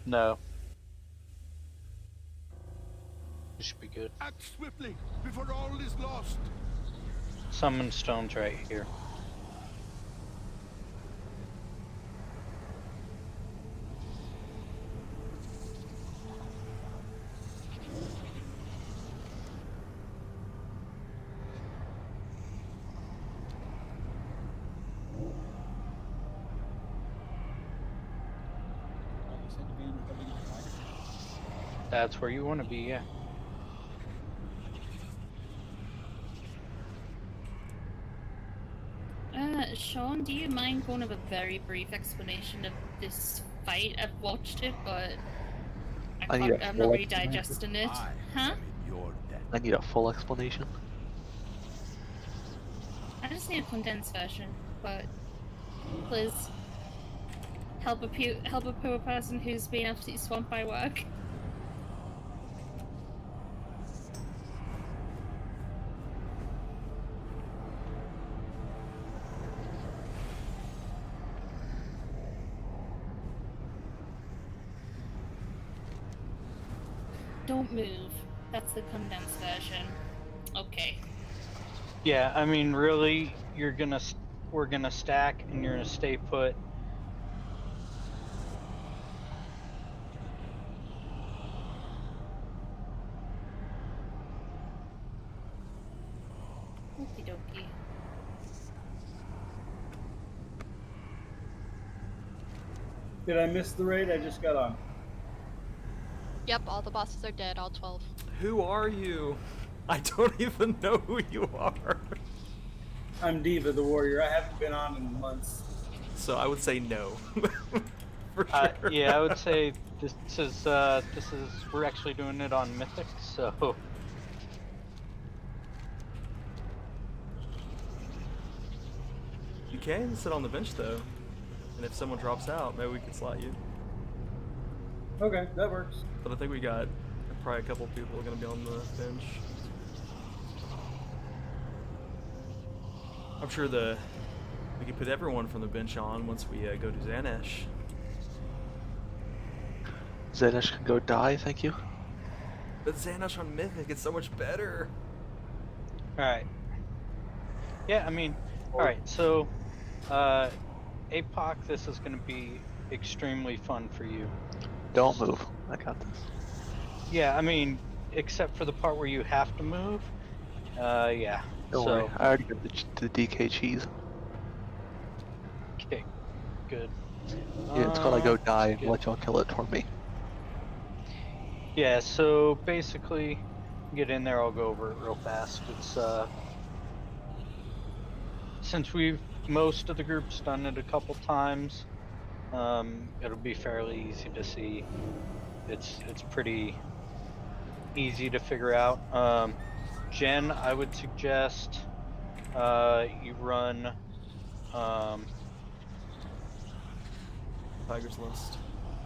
No. You should be good. Act swiftly before all is lost. Summon stone's right here. You said to be in the building on fire? That's where you want to be, yeah. Sean, do you mind going of a very brief explanation of this fight? I've watched it, but I need a I'm full not really explanation. digesting it. I Huh? am in your debt. I need a full explanation. I just need a condensed version, but please help a poor person who's been absolutely swamped by work. Don't move. That's the condensed version. Okay. Yeah, I mean, really, we're gonna stack, and you're gonna stay put. Okie dokie. Did I miss the raid? I just got on. Yep, all the bosses are dead, all 12. Who are you? I don't even know who you are. I'm Diva the Warrior. I haven't been on in months. So I would say no. For sure. Yeah, I would say this is we're actually doing it on Mythic, so You can sit on the bench though. And if someone drops out, maybe we can slot you. Okay, that works. But I think we got probably a couple people are gonna be on the bench. I'm sure we can put everyone from the bench on once we go to Xanash. Zenish can go die, thank you. But Xanash on Mythic is so much better. alright. Yeah, I mean, alright, so APOC, this is gonna be extremely fun for you. Don't move. I got this. Yeah, I mean, except for the part where you have to move. Yeah. Don't worry. I already got the DK cheese. Okay, good. Yeah, it's called I go die and good. let y'all kill it for me. Yeah, so basically, get in there, I'll go over it real fast. It's, since most of the group's done it a couple times, it'll be fairly easy to see. It's pretty easy to figure out. Jen, I would suggest, you run, Tiger's List.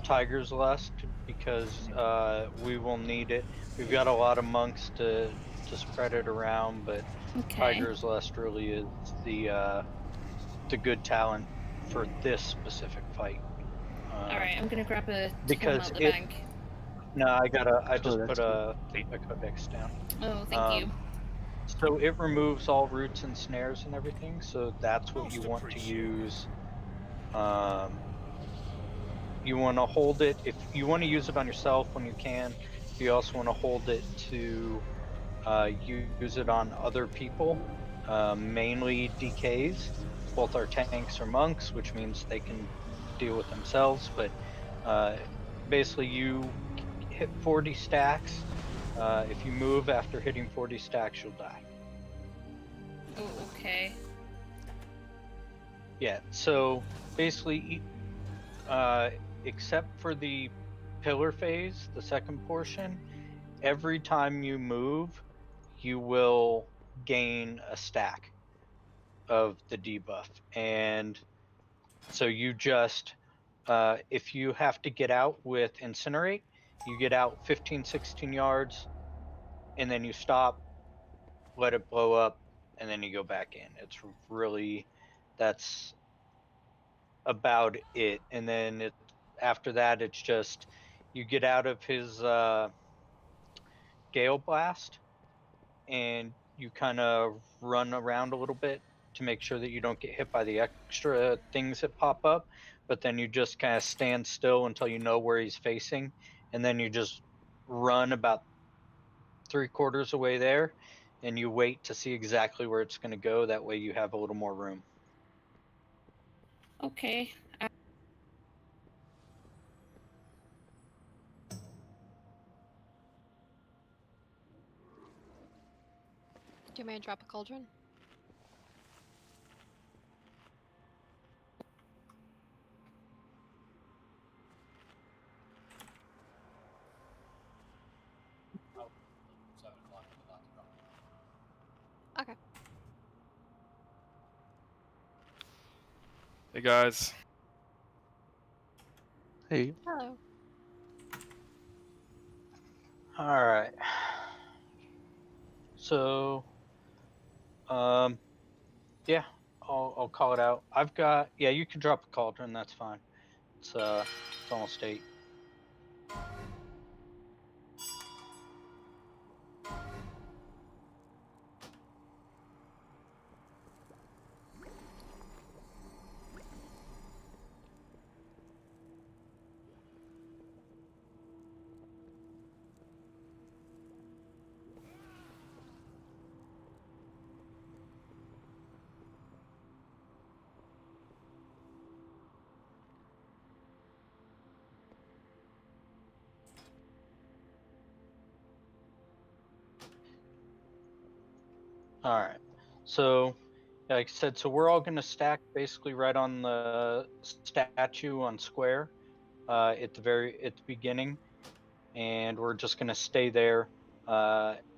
Tiger's Lust, because we will need it. We've got a lot of monks to spread it around, but Okay. Tiger's Lust really is the good talent for this specific fight. Alright, I'm gonna grab a because because out the bank. No, I just that's put a codex down. Oh, thank you. So it removes all roots and snares and everything, so that's what you Most want to appreciated. use. You want to hold it, if you want to use it on yourself when you can, you also want to hold it to use it on other people, mainly DKs. Both our tanks are monks, which means they can deal with themselves, but basically you hit 40 stacks. If you move after hitting 40 stacks, you'll die. Oh, okay. Yeah, so basically, except for the pillar phase, the second portion, every time you move, you will gain a stack of the debuff. And so you just, if you have to get out with Incinerate, you get out 15, 16 yards, and then you stop, let it blow up, and then you go back in. It's really, that's about it. And then after that, it's just you get out of his gale blast, and you kind of run around a little bit to make sure that you don't get hit by the extra things that pop up. But then you just kind of stand still until you know where he's facing, and then you just run about 3/4 away there, and you wait to see exactly where it's going to go. That way you have a little more room. Okay. Do you want me to drop a cauldron? Okay. Hey guys. Hey, Hello. All right. So, yeah, I'll call it out. I've got, yeah, you can drop a cauldron. That's fine. It's almost 8. All right. So, like I said, so we're all going to stack basically right on the statue on square at the beginning, and we're just going to stay there.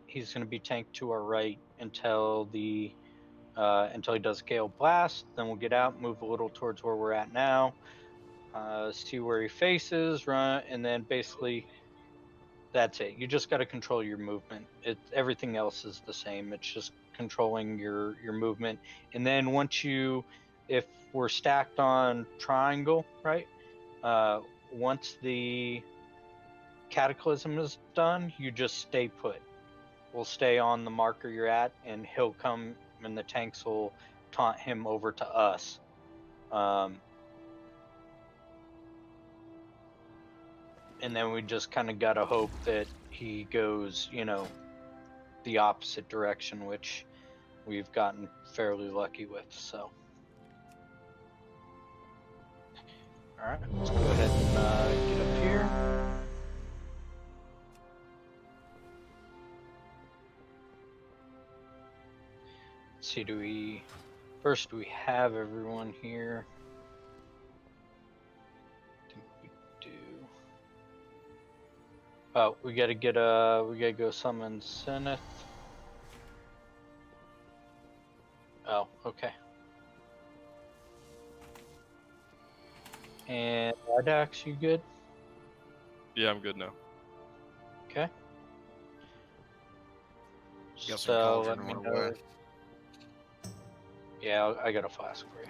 He's going to be tanked to our right until he does Gale Blast. Then we'll get out, move a little towards where we're at now, see where he faces, run, and then basically that's it. You just got to control your movement. Everything else is the same. It's just controlling your movement. And then if we're stacked on triangle, right? Once the cataclysm is done, you just stay put. We'll stay on the marker you're at, and he'll come, and the tanks will taunt him over to us. And then we just kind of got to hope that he goes, the opposite direction, which we've gotten fairly lucky with. So, all right, let's go ahead and get up here. Let's see, do we have everyone here? I think we do. Oh, we gotta go summon Zenith. Oh, okay. And Ardax, you good? Yeah, I'm good now. Okay. Got some So let cauldron me on know. our way. Yeah, I got a flask for you.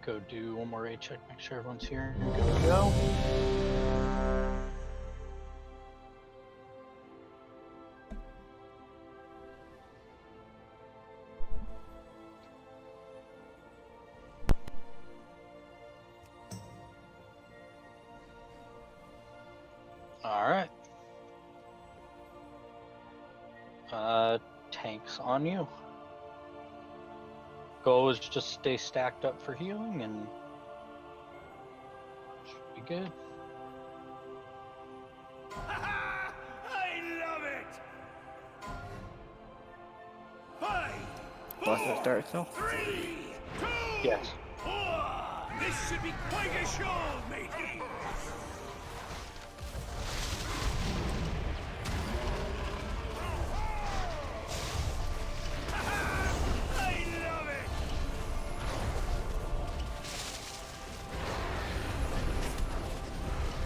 Go do one more raid check, make sure everyone's here. Good to go. All right. Tanks on you. Goal is just stay stacked up for healing, and should be good. I love it! Fight Blast that start itself. 3, 2, Yes. 1. This should be quite a show, matey. I love it.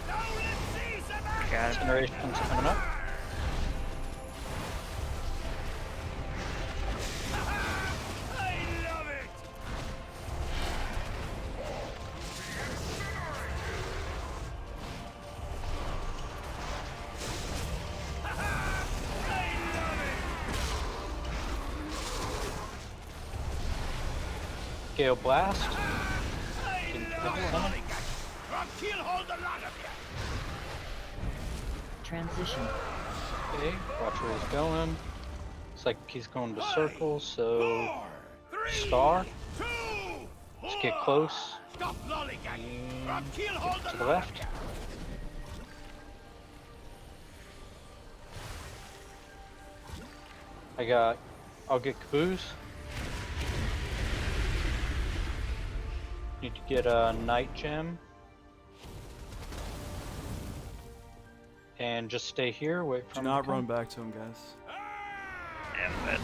Now let's see some action. Got it. Generations coming up. I love it. Gale Blast. Kill hold the lot of you. Transition. Okay, watch where he's going. Looks like he's going to circle, so 4, 3, star. 2, Let's get close. Stop lollygagging. And Kill hold to the the lot left. of you. I'll get Caboose. Need to get a Night Gem. And just stay here, wait for Do him not to come. run back to him, guys. Yeah, but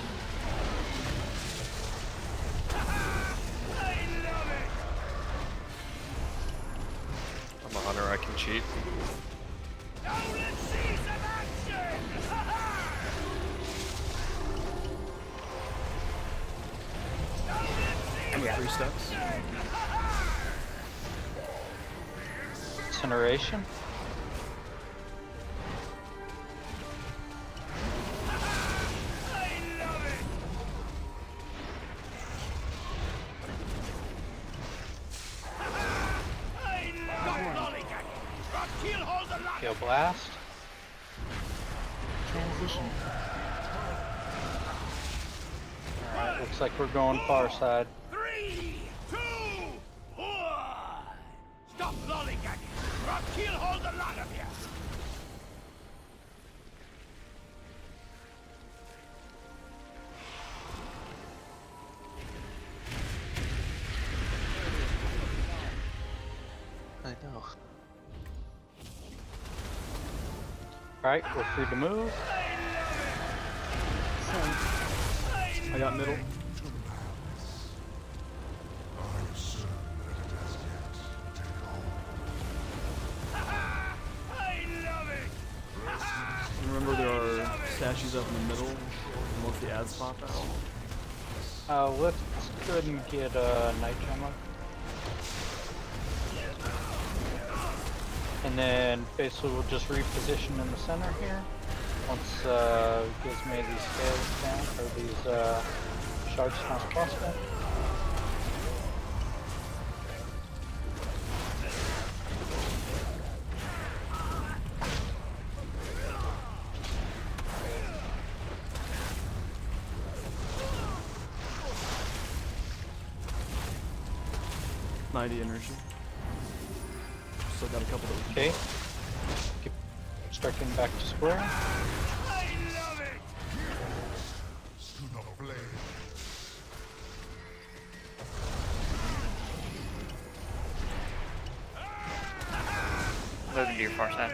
I'm a hunter, I can cheat. Now let's see some action. I'm at 3 steps. Incineration. Kill hold the lot. Gale Blast. Transition. Alright, looks like we're going far side. 3, 2, 1. Stop lollygagging. Or kill hold the lot of you. I know. Alright, we're free to move. I got middle. I love it. And remember, there are statues up in the middle once the ads pop out. Let's go ahead and get a Night Gem up. And then basically we'll just reposition in the center here. Once gives me these scales down, or these shards down to possible. .90 energy. Still got a couple of Okay. Start getting back to square. I love it. moving to your far side.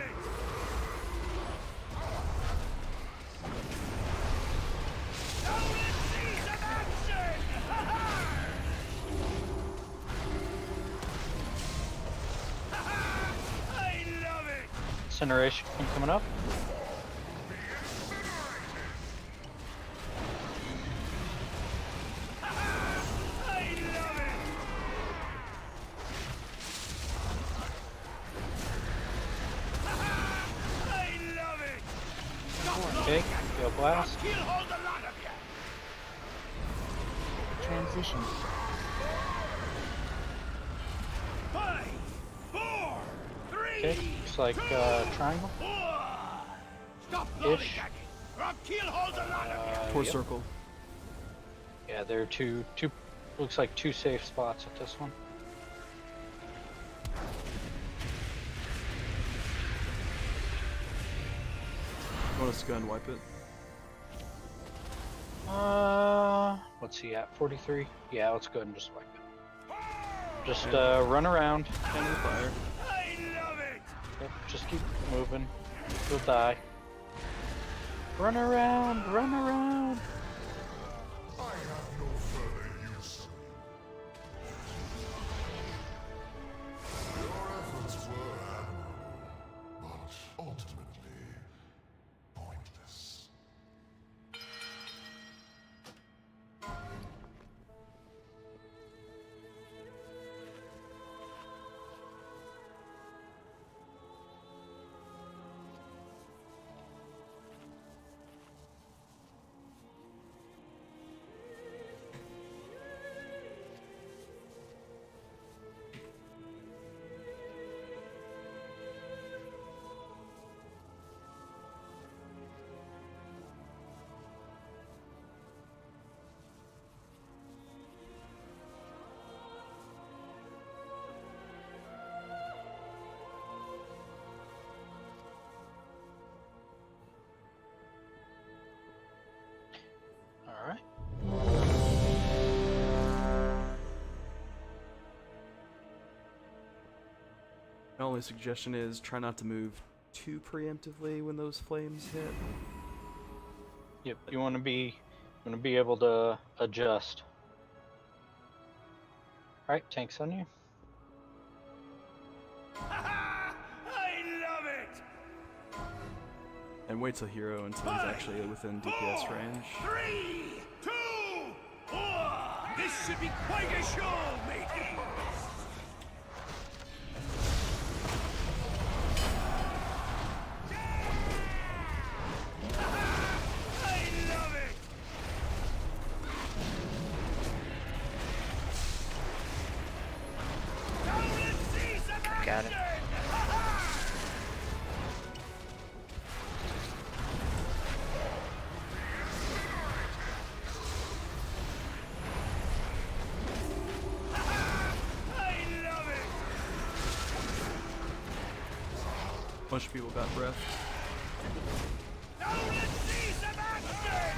Incineration coming up. Okay, go blast. Transition. 5, 4, 3. Okay, looks like triangle. Stop Ish. lollygagging. Or kill hold the lot of you. Towards Yep. circle. Yeah, there are two. Looks like two safe spots at this one. Want us to go and wipe it? What's he at? 43? Yeah, let's go ahead and just wipe it. Just run around. Hand in the fire. I love it! Yep, just keep moving. You'll die. Run around, run around. All right. My only suggestion is try not to move too preemptively when those flames hit. Yep, you want to be able to adjust. All right, tanks on you. I love it! And wait till hero until he's actually within DPS range. 3, 2, 1! This should be quite a show, matey! I love it! Now let's see some action! Got it. I love it! Bunch of people got breath. Now let's see some action!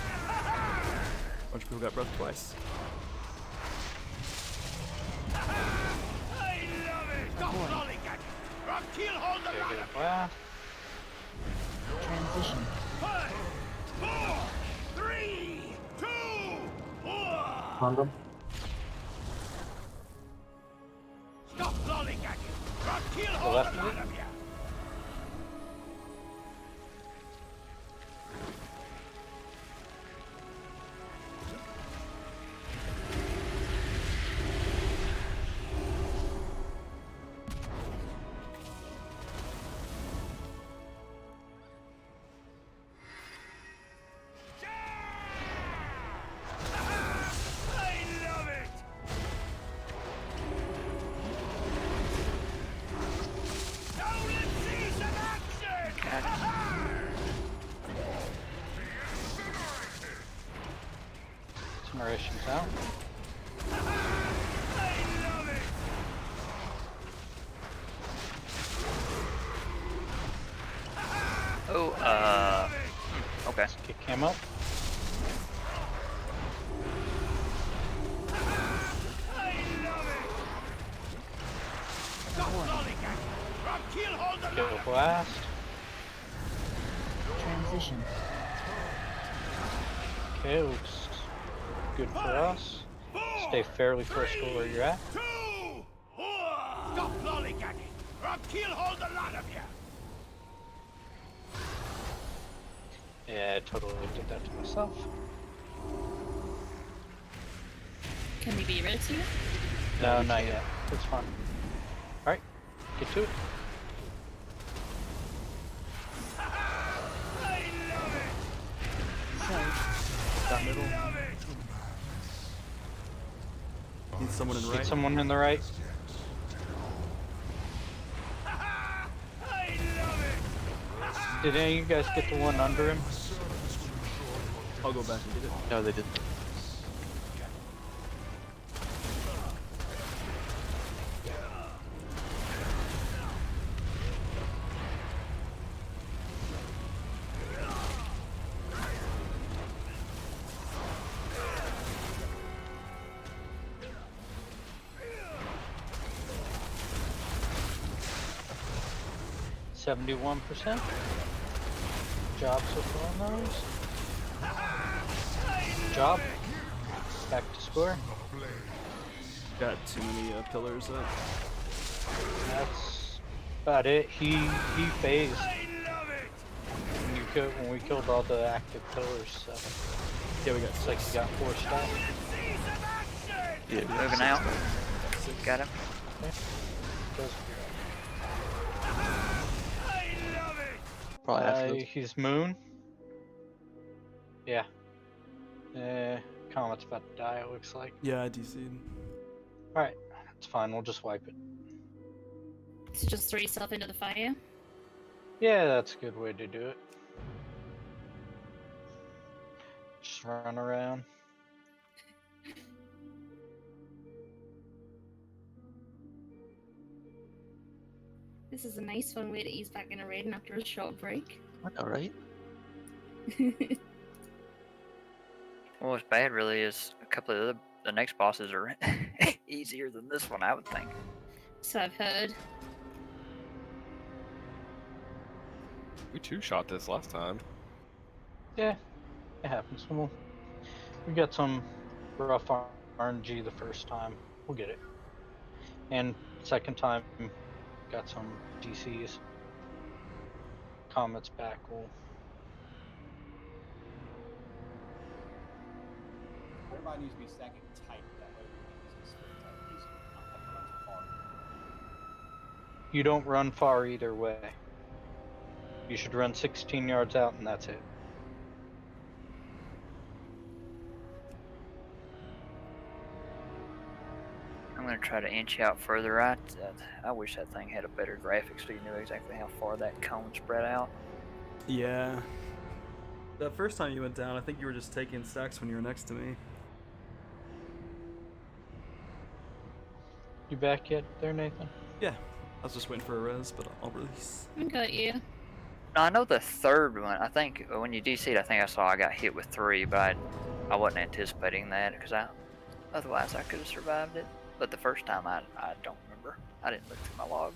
Bunch of people got breath twice. I love it! Stop lollygagging! Or I'll kill hold the Okay, lot get of a blast. Transition. 5, 4, 3, 2, 1! Condom. Stop lollygagging! Or I'll kill The hold left the of lot it? of you! I love it! Now let's see some action! Generations out. I love it! Oh, okay. Kick him up. I love it! Stop lollygagging! Or I'll kill hold the Get lot a of blast. Transition. Okay, looks good for us. Stay fairly close to where you're at. 2, 1! Stop lollygagging! Or I'll kill hold the lot of you! Yeah, I totally did that to myself. Can we be rid of you? No, not yet. It's fine. Alright, get to it. I love it! So, Got middle. Love it! Need someone in the Get right. someone in the right. I love it! Did any of you guys get the one under him? I'll go back and get it. No, they didn't. 71%. Job so far on those. Job. Back to score. Got too many pillars up. That's about it. He phased when we killed all the active pillars. So Yeah, we got it's like he got 4 stacks. Yeah, we got Moving 6 out. now. Got him. Probably after those. He's moon. Yeah. Comet's about to die. It looks like. Yeah, I DC'd. All right, it's fine. We'll just wipe it. So just throw yourself into the fire. Yeah, that's a good way to do it. Just run around. This is a nice fun way to ease back into raiding after a short break. I know, right? Well, what's bad really is a couple of the next bosses are easier than this one, I would think. So I've heard. We two-shot this last time. Yeah, it happens. We got some rough RNG the first time. We'll get it. And second time, got some DCs. Comet's back. Everybody needs to be stacking tight. That way we can use this for easier. Not have to run too far. You don't run far either way. You should run 16 yards out and that's it. I'm gonna try to inch out further right. I wish that thing had a better graphics so you knew exactly how far that cone spread out. Yeah. The first time you went down, I think you were just taking stacks when you were next to me. You back yet there, Nathan? Yeah. I was just waiting for a res, but I'll release. I got you. Now, I know the third one, I think when you DC'd, I think I saw I got hit with 3, but I wasn't anticipating that because otherwise I could have survived it. But the first time I don't remember. I didn't look through my log.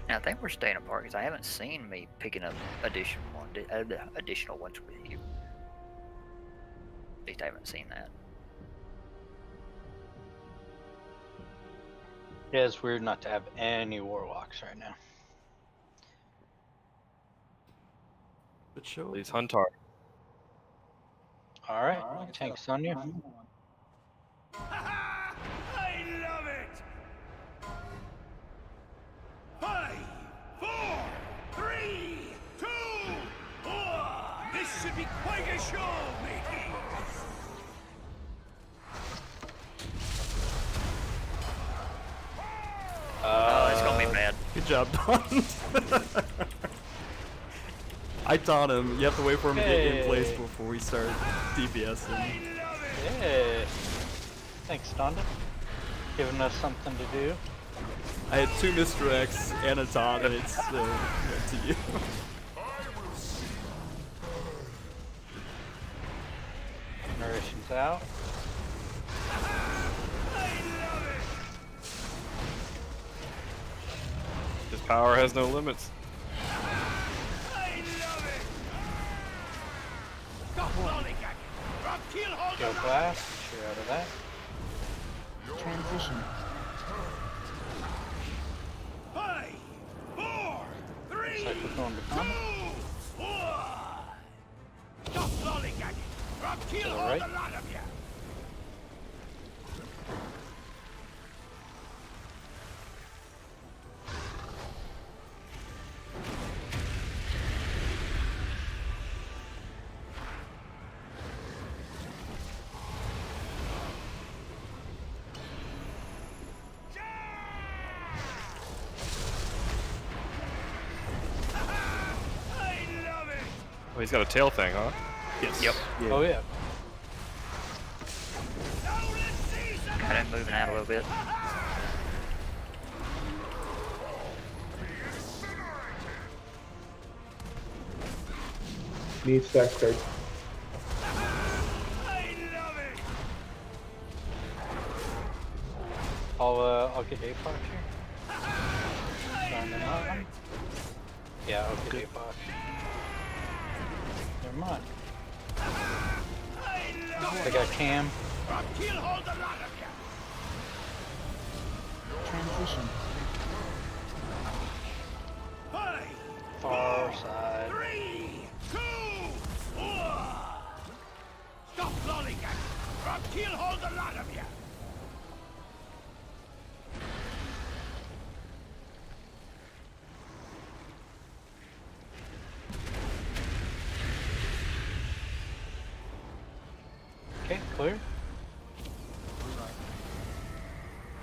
And I think we're staying apart because I haven't seen me picking up additional ones with you. At least I haven't seen that. Yeah, it's weird not to have any warlocks right now. But show. Please, Huntar. All right, tanks on you. I love it! 5, 4, 3, 2, 1! This should be quite a show, matey! Oh, it's gonna be bad. Good job, Don. I taught him. You have to wait for him to get in place before we start DPSing. Yeah. Thanks, Donda. Giving us something to do. I had 2 Mr. X and a taunt, and it's went to you. Narration's out. His power has no limits. Go blast. You're out of that. Transition. 5, 4, 3, Looks like we're going to 2, Comet. 1! Stop lollygagging, or I'll kill To the all right. the lot of you! Oh, he's got a tail thing, huh? Yes. Yep. Yeah. Oh yeah. Got him moving out a little bit. Need stack card. I'll get Apoc here. Sign them up. Yeah, I'll get Apoc. Never mind. I got Cam. Transition. Far side. 3, 2, 1. Stop lollygagging, or I'll keelhaul the lot of you. Okay, clear.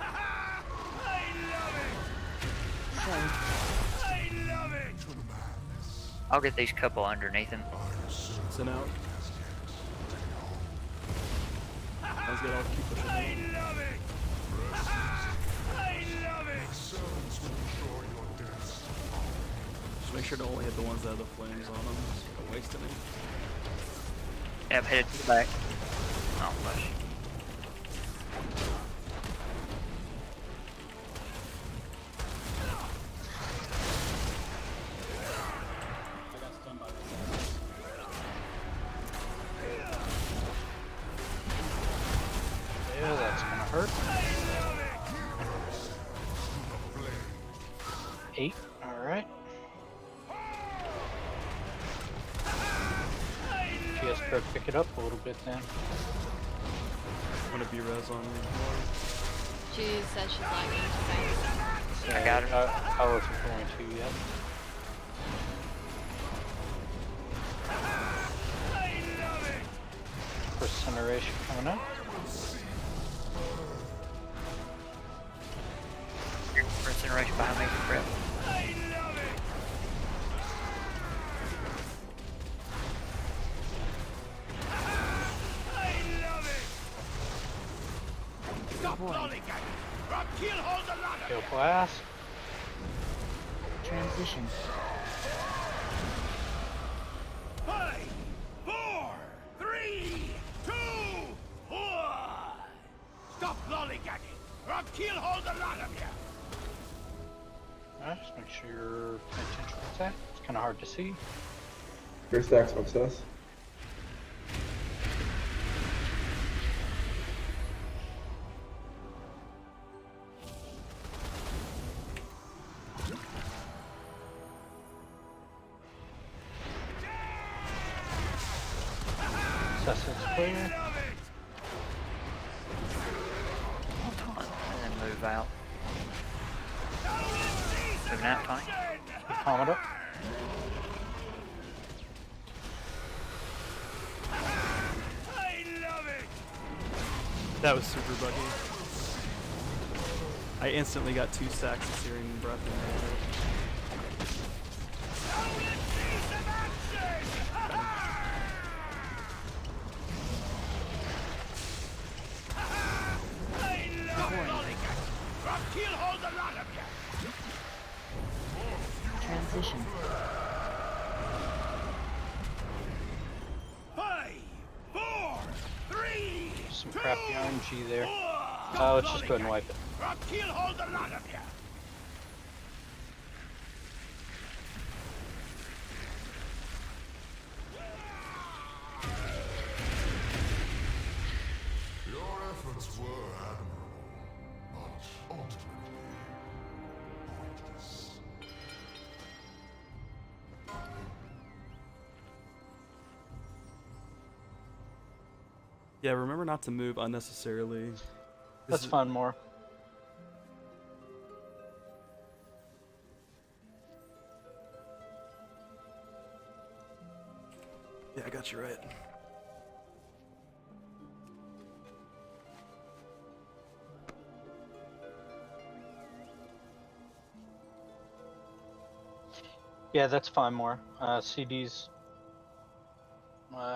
I love it. I love it. I'll get these couple underneath him. Send out. Let's get all keep pushing. I love it. I love it. Just make sure to only hit the ones that have the flames on them, so you don't waste any. Yep, hit it to the back. Oh, push. I got stunned by this. Yeah, that's gonna hurt. 8. Alright. GS better pick it up a little bit then. I'm gonna be res on me. She said she's lagging. I got her. I wasn't going to yet. First incineration coming up. Incineration behind me, Brett. Stop lollygagging, or I'll keelhaul the lot of Kill you. blast. Transition. 5, 4, 3, 2, 1. Stop lollygagging, or I'll keelhaul the lot of you. Alright, just make sure you're paying attention to that. It's kind of hard to see. Your stack success. Sussex clear. Hold on, and then move out. Moving out, Tony. Palm it up. That was super buggy. I instantly got 2 stacks of Searing Breath in there. Transition. 5, 4, 3, Some crappy RNG there. 1. Let's just go ahead and wipe it. I'll keelhaul the lot of you. Your efforts were admirable, but ultimately pointless. Yeah, remember not to move unnecessarily. That's fun more. Yeah, I got you right. Yeah, that's fine more. CD's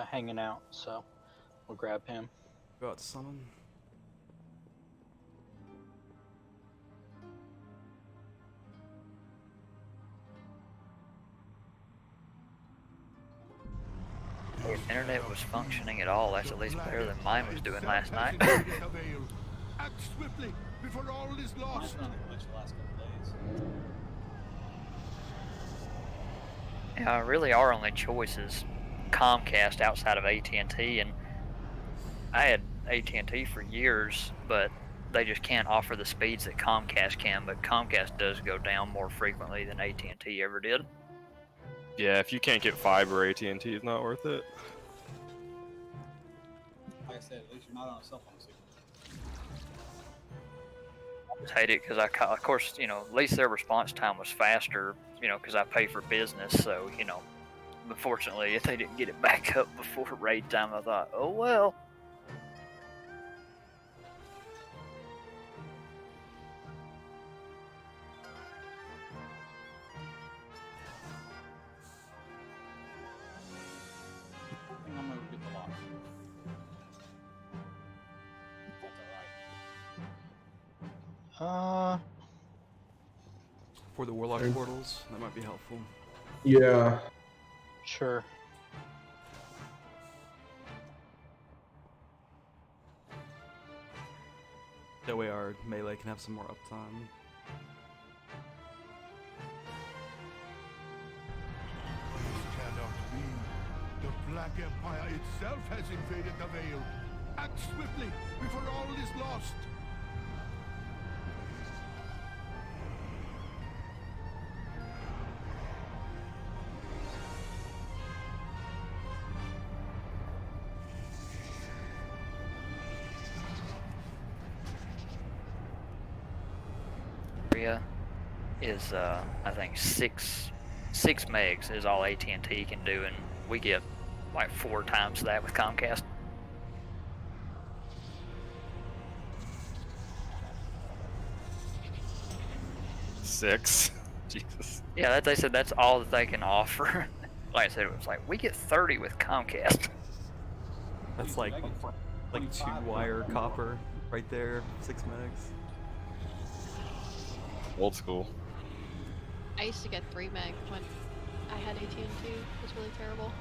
hanging out, so we'll grab him. Go out to summon. If internet was functioning at all, that's at least better than mine was doing last night. Act swiftly before all is Mine's lost. been on the glitch the last couple days. Yeah, really our only choice is Comcast outside of AT&T, and I had AT&T for years, but they just can't offer the speeds that Comcast can, but Comcast does go down more frequently than AT&T ever did. Yeah, if you can't get fiber, AT&T is not worth it. Like I said, at least you're not on a cell phone signal. I just hate it because of course, you know, at least their response time was faster, you know, because I pay for business, so, you know, unfortunately, if they didn't get it back up before raid time, I thought, oh well. I think I'm gonna get the lock. That's alright. For the Warlock portals, that might be helpful. Yeah. Sure. That way our melee can have some more uptime. This cannot be. The Black Empire itself has invaded the Vale. Act swiftly before all is lost. Area is I think six megs is all AT&T can do, and we get like 4 times that with Comcast. Six. Jesus. Yeah, they said that's all that they can offer. Like I said, it was like we get 30 with Comcast. That's like 2-wire copper right there, 6 megs. Old school. I used to get 3 meg when I had AT&T. It was really terrible.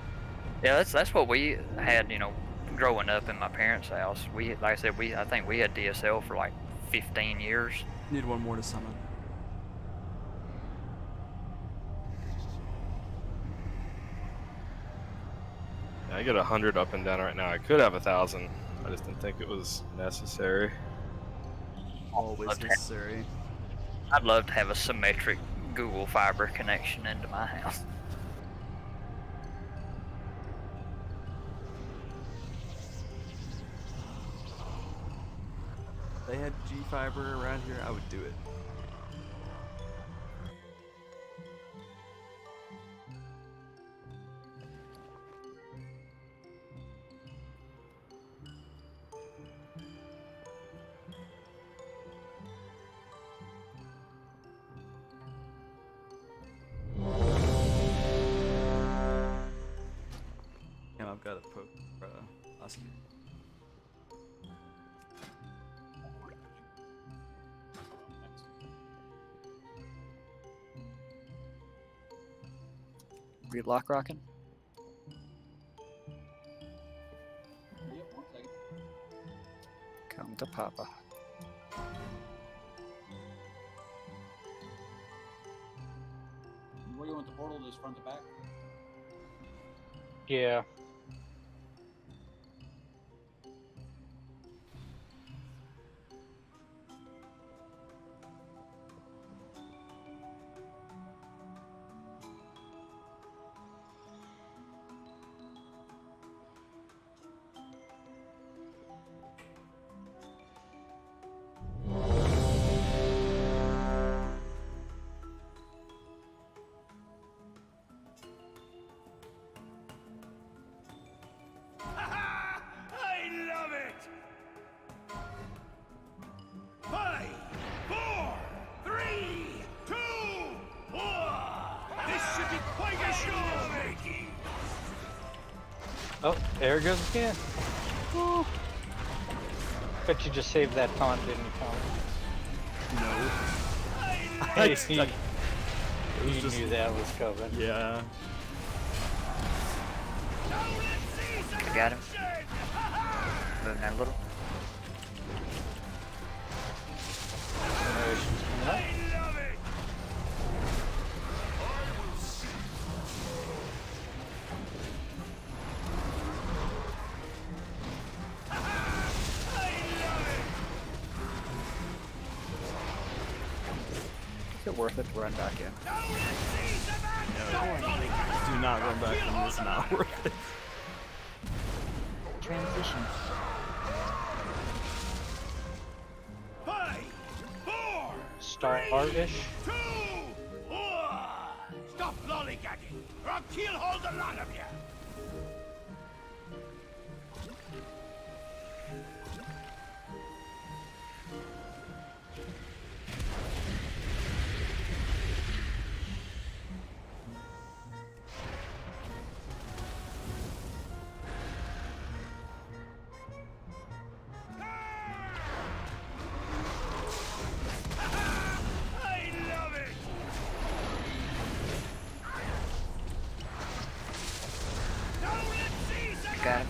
Yeah, that's what we had, you know, growing up in my parents' house. We, like I said, I think we had DSL for like 15 years. Need one more to summon. I get 100 up and down right now. I could have 1,000. I just didn't think it was necessary. Always necessary. I'd love to have a symmetric Google Fiber connection into my house. If they had G-Fiber around here, I would do it. And I've got a poke Oscar. Read lock rocking. Yep, 1 second. Come to Papa. Where you want the portal? Just front to back? Yeah. I love it! 5, 4, 3, 2, 1. This should be quite a show, matey. Oh, there it goes again. Woo. Bet you just saved that taunt, didn't you, Colin? No. Hey, It you was just- knew that was coming. Yeah. I got him. Moving that a little. Is it worth it to run back in? Do not run back from this. Not worth it. Transition. 5, 4, Star-ish. 2, 1. Stop lollygagging, or I'll keelhaul the lot of you. Got him.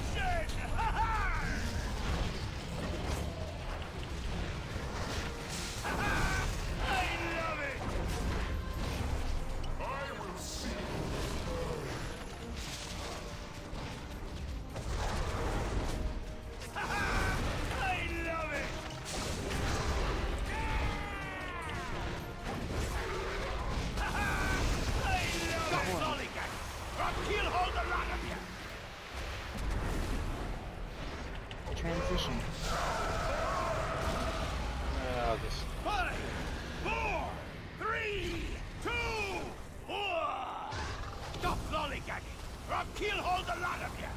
Transition. This 5, 4, 3, 2, 1. Stop lollygagging, or I'll keelhaul the lot of you.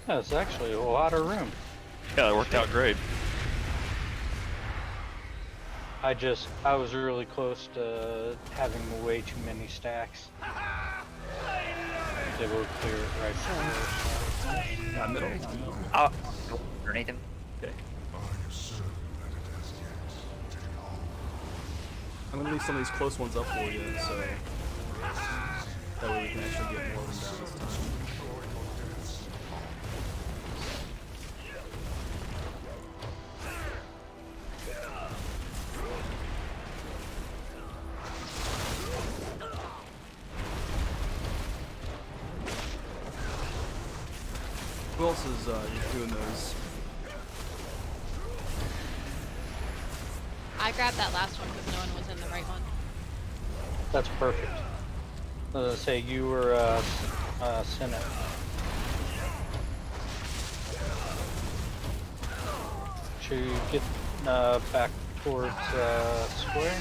That's actually a lot of room. Yeah, that worked out great. I was really close to having way too many stacks. They will clear it right before. Yeah, middle. Oh, underneath him. Okay. I am certain that it has yet taken hold. I'm gonna leave some of these close ones up for you, so that way we can actually get more of them down this time. Who else is doing those? I grabbed that last one because no one was in the right one. That's perfect. Say you were Senate. Should you get back towards square?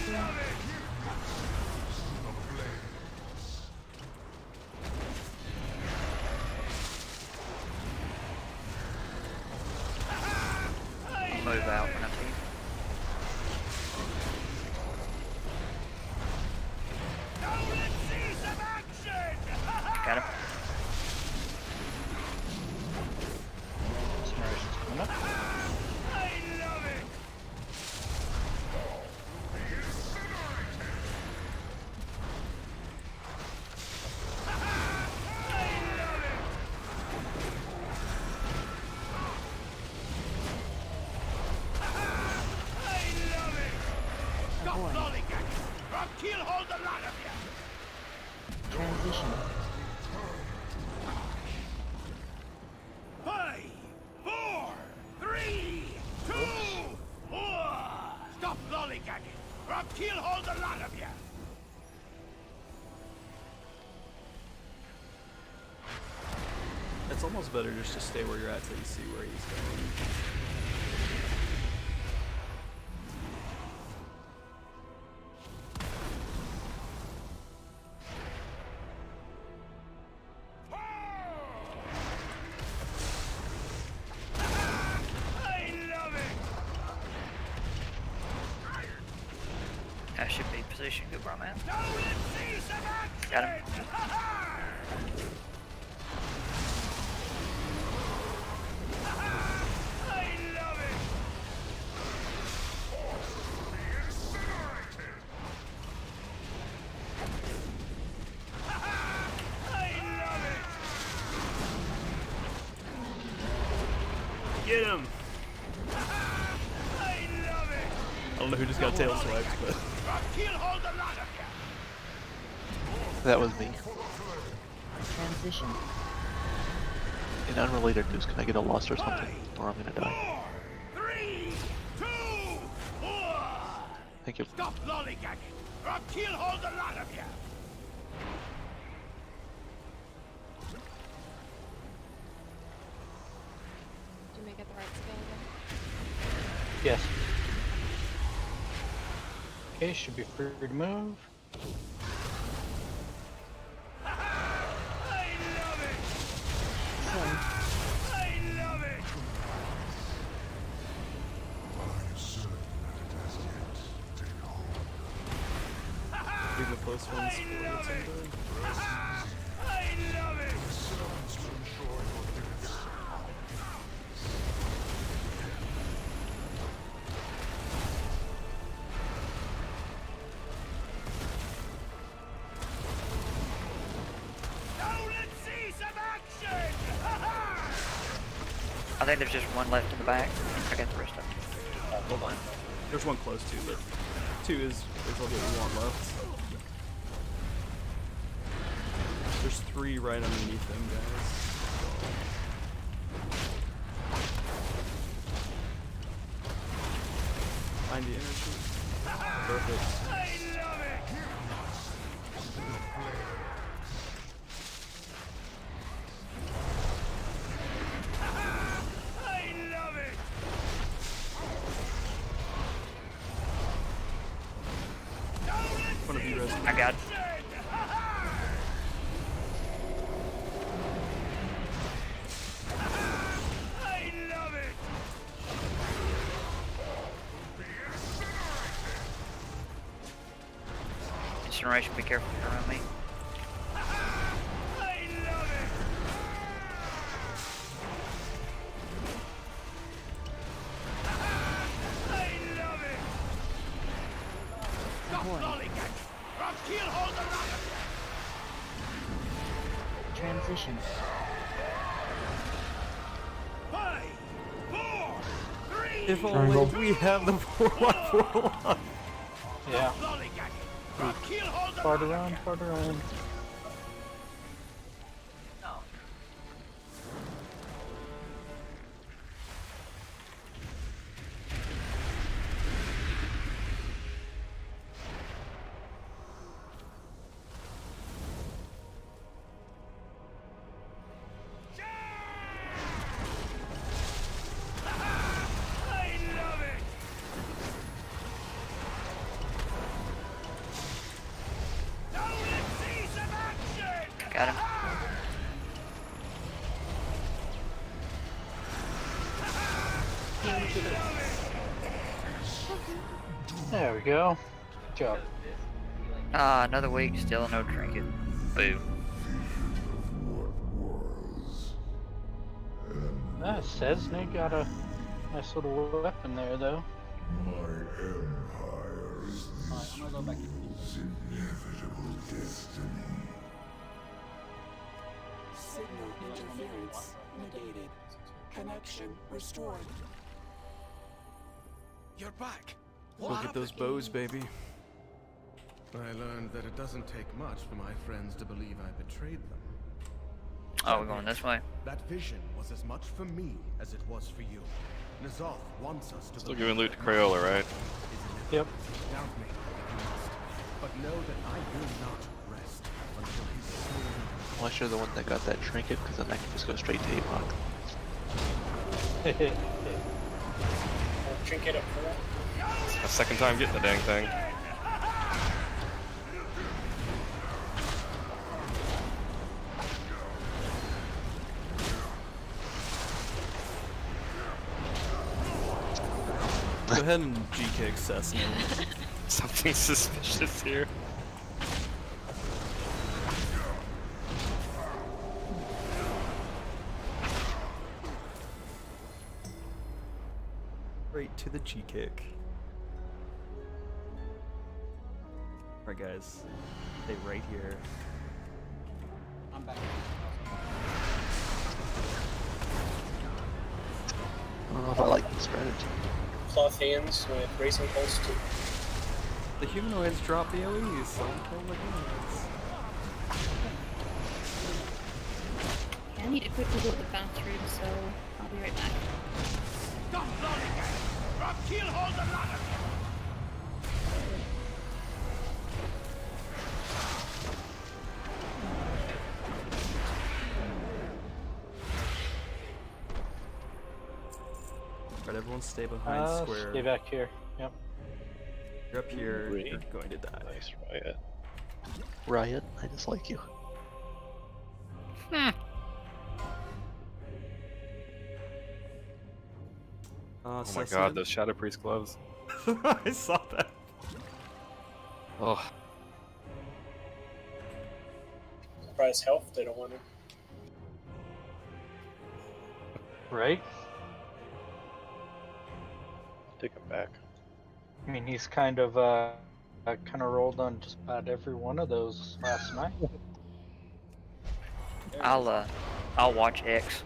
Move out when I see him. Got him. Incineration's coming up. Stop lollygagging, or I'll keelhaul the lot of you. Transition. 5, 4, 3, 2, 1. Stop lollygagging, or I'll keelhaul the lot of you. It's almost better just to stay where you're at till you see where he's going. I should be positioned good where I'm at. Got him. Get him! I don't know who just got tail swiped, but That was me. Transition. In unrelated news, can I get a lost or something? Or I'm gonna die. Thank you. Stop lollygagging, or I'll keelhaul the lot of you! Did you make it the right scale again? Yes. Okay, should be free to move. I love it! I love it! I am certain that it has yet taken hold. Leave the close ones for the timber. I love it! Servants to ensure your deaths. Now let's see some action! I think there's just one left in the back. I got the rest of them. Hold on. There's one close to, but 2 is all that we want left. There's 3 right underneath them, guys. Find the energy. Perfect. I love it! I love it! One of you res. I got it. I love it! Incineration, be careful around me. I love it! I love it! Stop lollygagging, or I'll keelhaul the lot of you! Transition. 5, 4, 3, If only we have the 4-1-4-1. Yeah. lollygagging, or I'll keelhaul the Far lot of around, you! far around. I love it! Now let's see some action! Got him. There we go. Good job. Ah, another week, still no trinket. Boo. Cesny got a nice little weapon there, though. My empire is Alright, I'm gonna go back to this inevitable destiny. Signal interference negated. Connection restored. You're back. Look at those bows, baby. I learned that it doesn't take much for my friends to believe I betrayed them. Oh, we're going this way. That vision was as much for me as it was for you. Ny'alotha wants us to Still giving loot to Crayola, right? Yep. Doubt me if you must, but know that I will not rest until he's slain. Unless you're the one that got that trinket, because then I can just go straight to Avon. Trinket up front. A second time getting the dang thing. Go ahead and GK Cessna. Something suspicious here. Right to the G kick. Alright guys, stay right here. I'm back. I don't know if I like this strategy. Cloth hands with racing pulse too. The humanoids drop the AoEs, so kill the humanoids. I need to quickly go to the bathroom, so I'll be right back. Stop lollygagging, or I'll keelhaul the lot of you! Alright, everyone stay behind square. Stay back here. Yep. You're up here, Great. you're going to die. Nice, Riot. Riot, I dislike you. Oh my god, those Shadow Priest gloves. I saw that. Oh. Surprise health they don't want to. Right? Take him back. I mean, he's kind of rolled on just about every one of those last night. I'll watch X.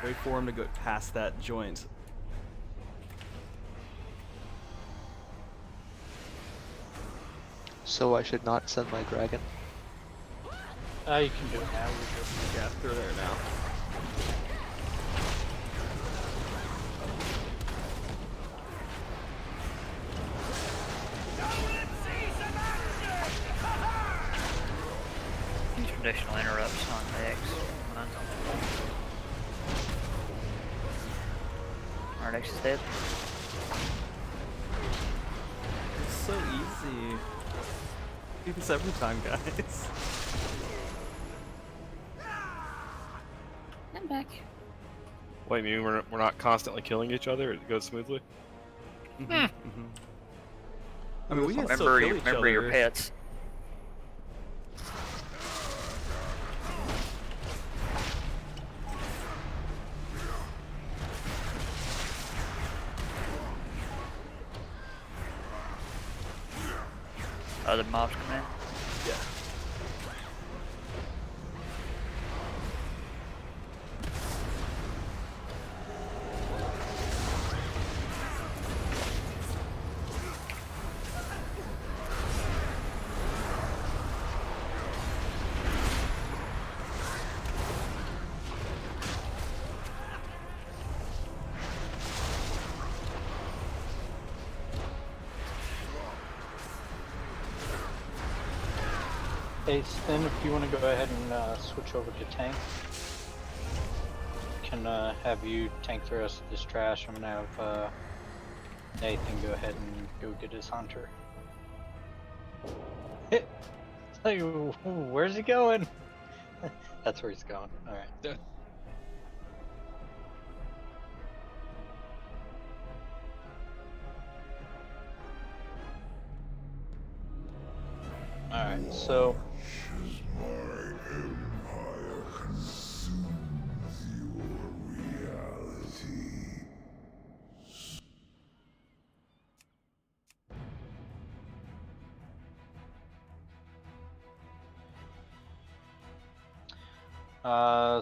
Wait for him to go past that joint. So I should not send my dragon? You can do it now. Yeah, they're there now. Traditional interrupts on X. Our X is dead. It's so easy. Do this every time, guys. I'm back. Wait, you mean we're not constantly killing each other? It goes smoothly? I mean, we can still Remember, kill each other. your pets. Other mobs come in? Yeah. Hey, Spin, if you want to go ahead and switch over to tank, can have you tank the rest of this trash. I'm gonna have Nathan go ahead and go get his hunter. Like, where's he going? That's where he's going. All right. All right. So.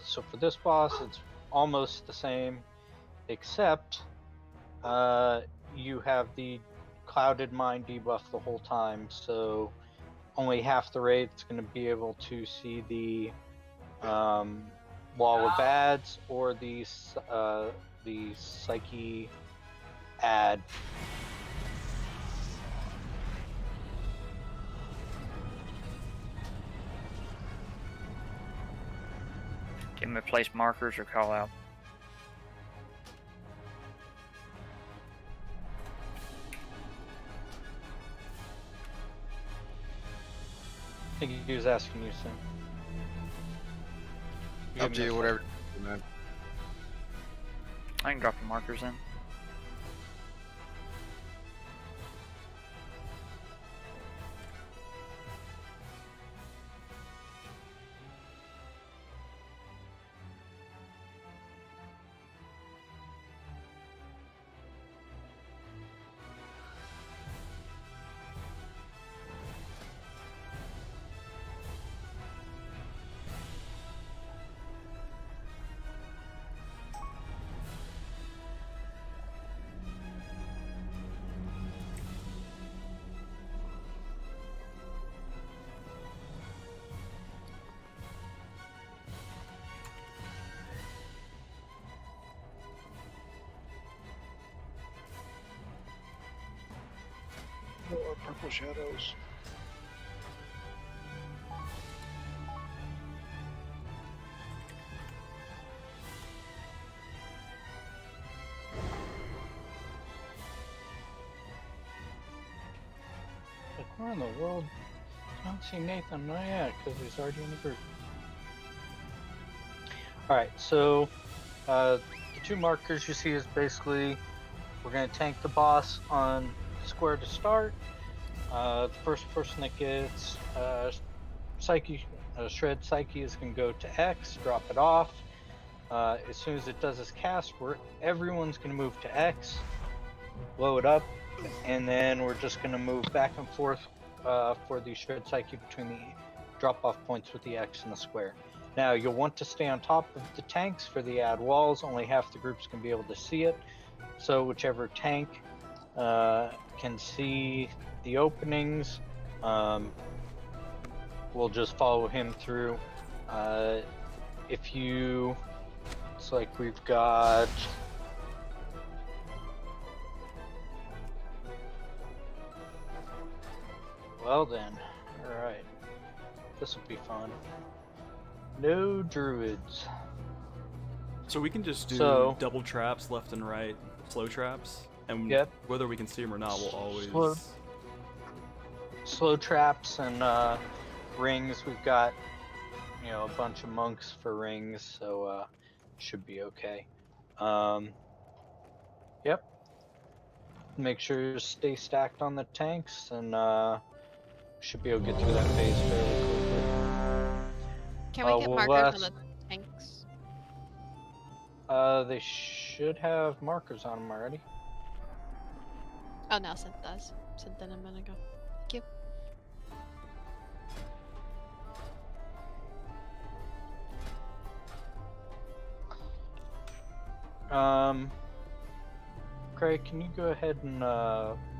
So for this boss, it's almost the same, except you have the clouded mind debuff the whole time, so only half the raid's going to be able to see the wall of ads or the psyche ad. Can we place markers or call out? I think he was asking you soon. Up to you, whatever, man. I can drop the markers in. More purple shadows. Like, where in the world? I don't see Nathan. Oh yeah, because he's already in the group. Alright, so the two markers you see is basically we're going to tank the boss on square to start. The first person that gets Psyche, Shred Psyche is going to go to X, drop it off. As soon as it does its cast, everyone's going to move to X, blow it up, and then we're just going to move back and forth for the Shred Psyche between the drop-off points with the X and the square. Now, you'll want to stay on top of the tanks for the add walls. Only half the groups can be able to see it. So whichever tank can see the openings, we'll just follow him through. If you... It's like we've got... Well then, alright. This will be fun. No druids. So we can just do double traps left and right, slow traps, and whether we can see them or not, we'll always... Slow traps and rings. We've got, you know, a bunch of monks for rings, so should be okay. Yep. Make sure you stay stacked on the tanks, and should be able to get through that phase fairly quickly. Can we get markers on the tanks? They should have markers on them already. Oh, now Synth does. Synth did a minute ago. Thank you. Craig, can you go ahead and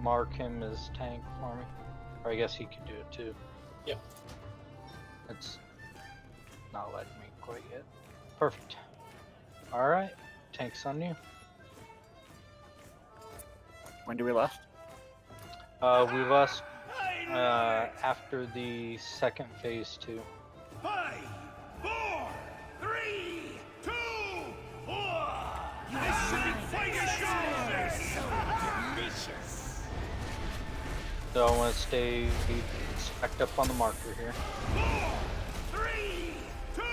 mark him as tank for me? Or I guess he could do it too. Yep. It's not letting me quite yet. Perfect. Alright, tank's on you. When do we left? We left after the second phase 2. 5, 4, 3, 2, 1. This should be fighting so delicious. So I want to stay stacked up on the marker here. 4, 3, 2, 1.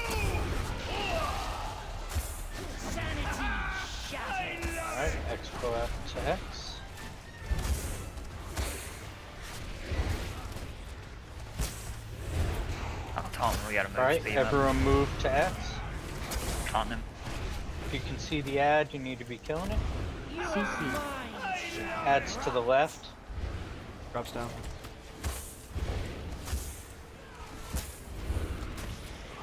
Sanity shatters. Alright, X go out to X. Taunting, we gotta move. Alright, everyone move to X. Taunting him. If you can see the ad, you need to be killing it. Adds to the left. Drops down.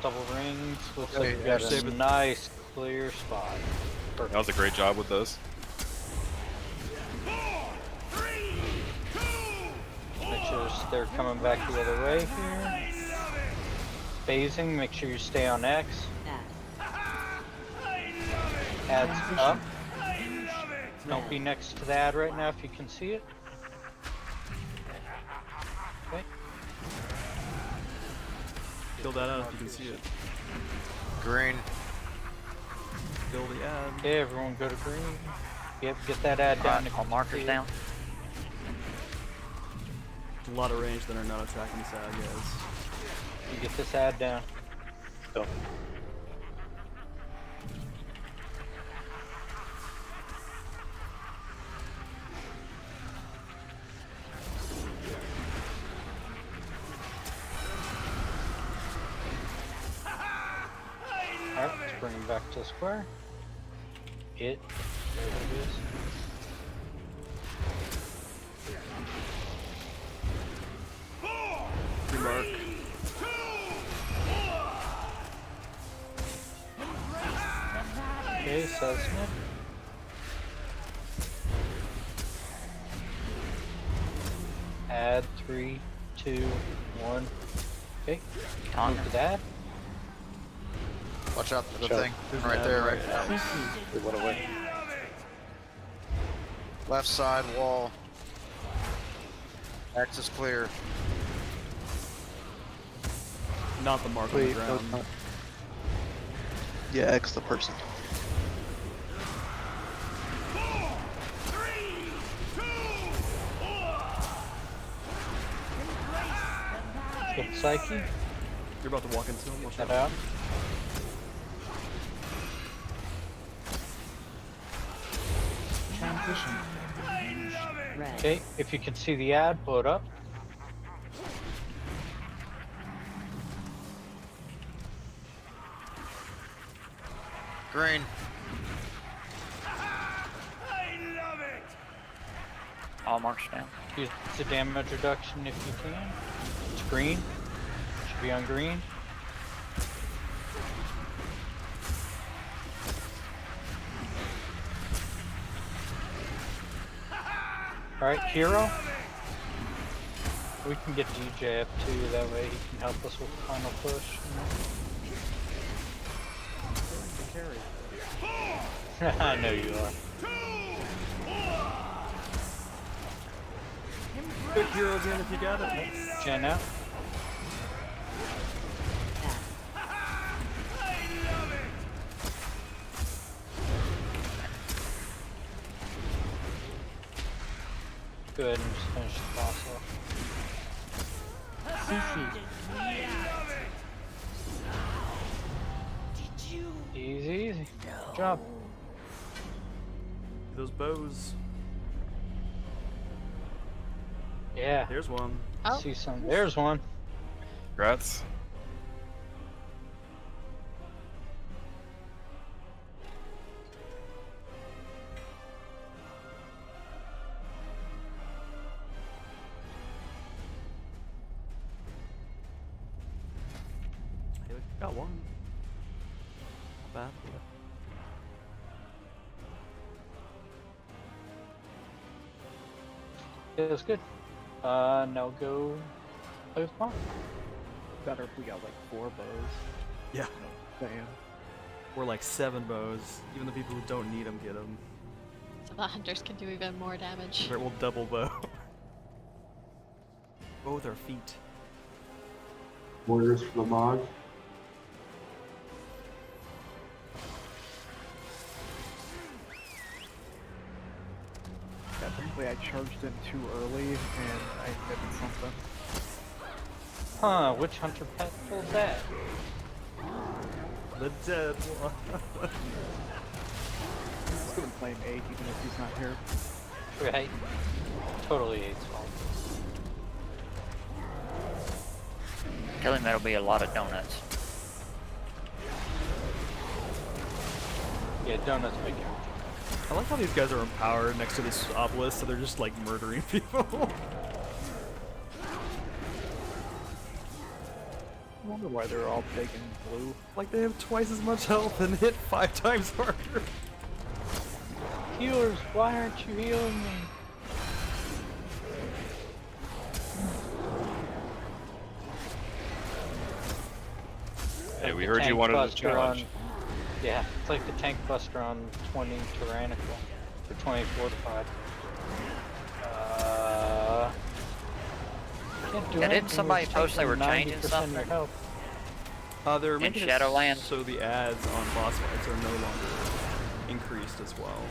Double rings. Looks like we got a nice clear spot. Perfect. That was a great job with those. 4, 3, 2, Make sure they're coming back the other way here. Phasing, make sure you stay on X. Adds up. Don't be next to the ad right now if you can see it. Okay. Kill that out if you can see it. Green. Kill the ad. Okay, everyone go to green. Yep, get that ad down. All markers down. There's a lot of range that are not attacking this ad, guys. You get this ad down. Go. Alright, let's bring him back to the square. There it is. Mark. Okay, Cessna. Add 3, 2, 1. Okay. Move to that. Watch out for the thing. Right there, right now. It went away. Left side wall. Axe is clear. Not the mark on Wait, the no, ground. it's not. Yeah, X the person. Good psyche. You're about to walk into him. Get that out. Transition. Red. Okay, if you can see the ad, pull it up. Green. All marks down. Use the damage reduction if you can. It's green. Should be on green. Alright, hero. We can get DJ up too, that way he can help us with the final push. I know you are. Good heroes in if you got it. Jen out. Go ahead and just finish the boss off. CC. Easy, easy. Good job. Those bows. Yeah. There's one. Oh. See some. There's one. Congrats. Hey, got one. Not bad. Yeah, that's good. Now go play with Mark. Better if we got like 4 bows. Yeah. Damn. Or like 7 bows. Even the people who don't need them get them. So the hunters can do even more damage. Or we'll double bow. Bow with our feet. Warriors for the mod. Yeah, technically I charged in too early and I missed something. Huh, which hunter pet pulled that? The dead one. He's gonna claim 8 even if he's not here. Right. Totally 8's fault. Killing that'll be a lot of donuts. Yeah, donuts make everything. I like how these guys are empowered next to this obelisk, so they're just like murdering people. I wonder why they're all big and blue. Like they have twice as much health and hit 5 times harder. Healers, why aren't you healing me? Hey, we heard you wanted a challenge. Yeah, it's like the tank buster on 20 tyrannical. For 20 fortified. Can't do Yeah, didn't anything somebody with post they were taking changing 90% of something? your health. They're In making Shadowland? it so the ads on boss fights are no longer increased as well.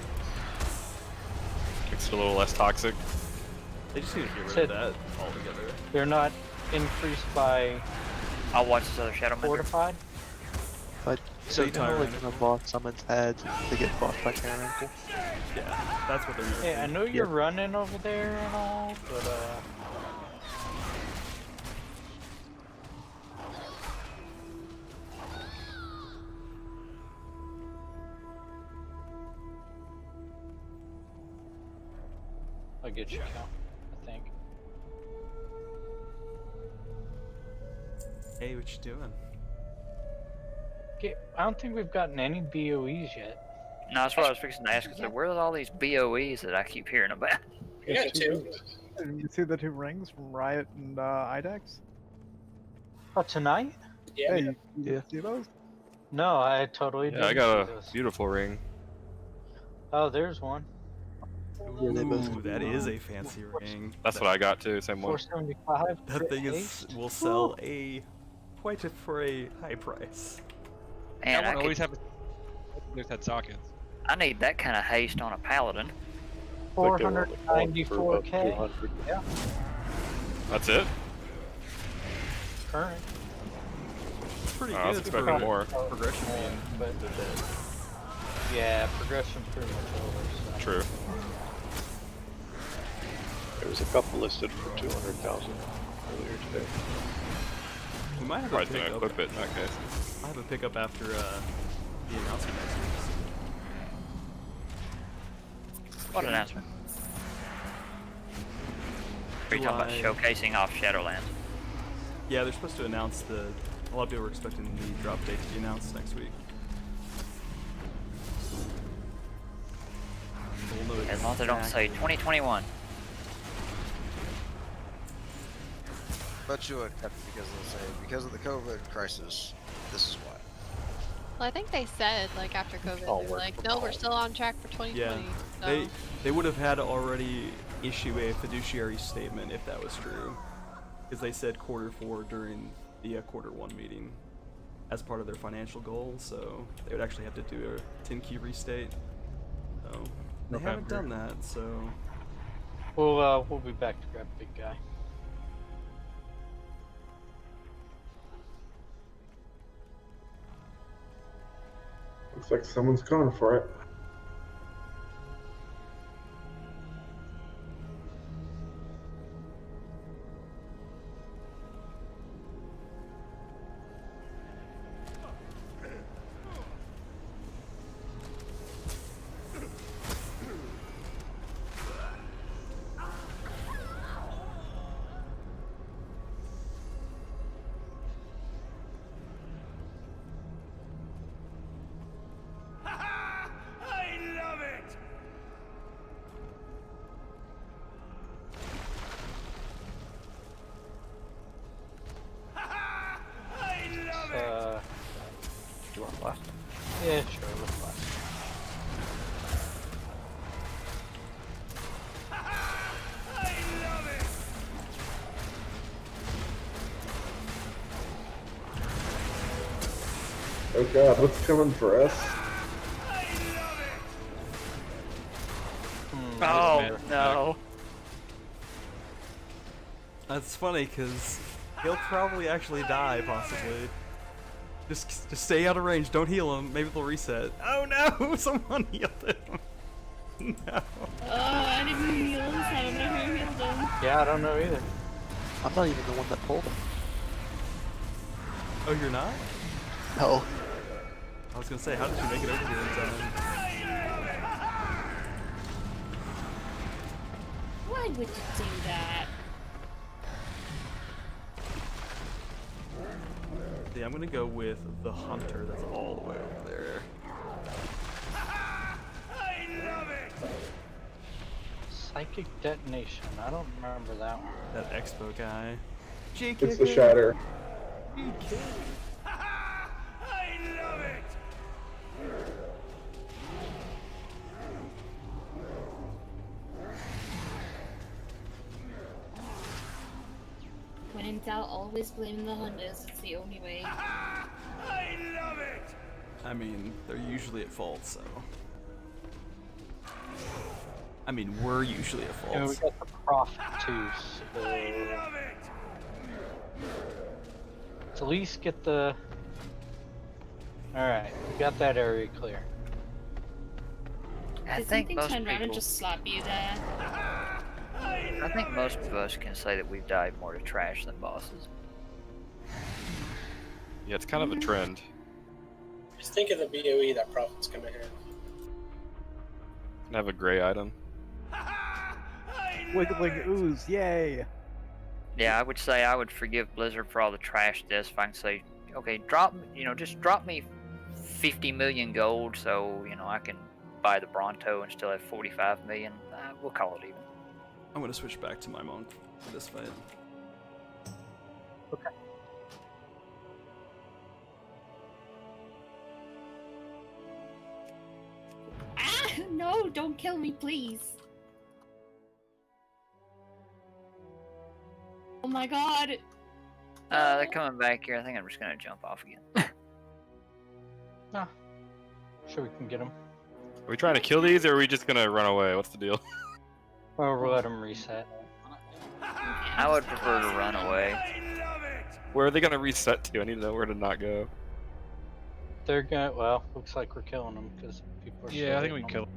Makes it a little less toxic. They just need to get rid Said- of that altogether. They're not increased by I'll watch this other Shadow Mender. fortified. But So so you know, like Tyrannical. when a boss summons ads, they get bought by Tyrannical. Yeah, that's what they're nerfing. Hey, I know you're running over there and all, but I'll get you Cal, I think. Hey, what you doing? Okay, I don't think we've gotten any BOEs yet. No, that's what I was fixing to ask. I said, where are all these BOEs that I keep hearing about? Yeah, too. You see the 2 rings from Riot and IDEX? Oh, tonight? Yeah, Hey, you see those? No, I totally Yeah, I didn't got see a those. beautiful ring. Oh, there's one. Yeah, they both. Ooh, that is a fancy ring. That's what I got too. Same one. 475. That thing is will sell for a high price. Man, That one always have there's had sockets. I need that kind of haste on a paladin. 494k. Yeah. That's it. Current. Pretty I was good expecting more. progression being But the bit. yeah, progression pretty much over. So. True. There was a couple listed for 200,000 earlier today. We might have Probably a gonna pickup. equip it in that case. I have a pickup after the announcement next week. What announcement? Are you talking about showcasing off Shadowlands? Yeah, they're supposed to announce a lot of people are expecting the drop date to be announced next week. So we'll know As long as they don't say 2021. But you would have because they'll say because of the COVID crisis, this is why. Well, I think they said like after COVID, All they were work like, from no, we're home. still on track for 2020. Yeah, So. they would have had to already issue a fiduciary statement if that was true, because they said Q4 during the Q1 meeting as part of their financial goals. So they would actually have to do a 10-key restate. So they haven't done that. So We'll be back to grab big guy. Looks like someone's going for it. Do you want left? Yeah, sure. Let's last. Oh god, what's coming for us? Oh no. that's funny because he'll probably actually die, possibly. Just stay out of range. Don't heal him. Maybe they'll reset. Oh no! Someone healed him. No. Oh, I didn't heal him, so I don't know who healed him. Yeah, I don't know either. I'm not even the one that pulled him. Oh, you're not? No. I was gonna say, how did you make it over here in time? Why would you do that? Yeah, I'm gonna go with the hunter that's all the way over there. Psychic detonation. I don't remember that one. That expo guy. It's the shatter. When in doubt, always blame the hunters. It's the only way. I mean, they're usually at fault, so. I mean, we're usually at fault. And we got the prof too, so let's at least get the. All right, we got that area clear. I Did think something most turn around and people. just slap you there? I think most of us can say that we've died more to trash than bosses. Yeah, it's kind of a trend. Just think of the BOE that Prophet's gonna hit. Can I have a gray item? Wiggling ooze, yay! Yeah, I would say I would forgive Blizzard for all the trash this if I can say, okay, just drop me 50 million gold so, I can buy the Bronto and still have 45 million. We'll call it even. I'm gonna switch back to my monk for this fight. Okay. Ah, no, don't kill me, please. my god! They're coming back here. I think I'm just gonna jump off again. Nah. Sure, we can get them. Are we trying to kill these, or are we just gonna run away? What's the deal? Or we'll let them reset. I would prefer to run away. Where are they gonna reset to? I need to know where to not go. They're gonna. Well, looks like we're killing them because people are. Yeah, I think we can kill them.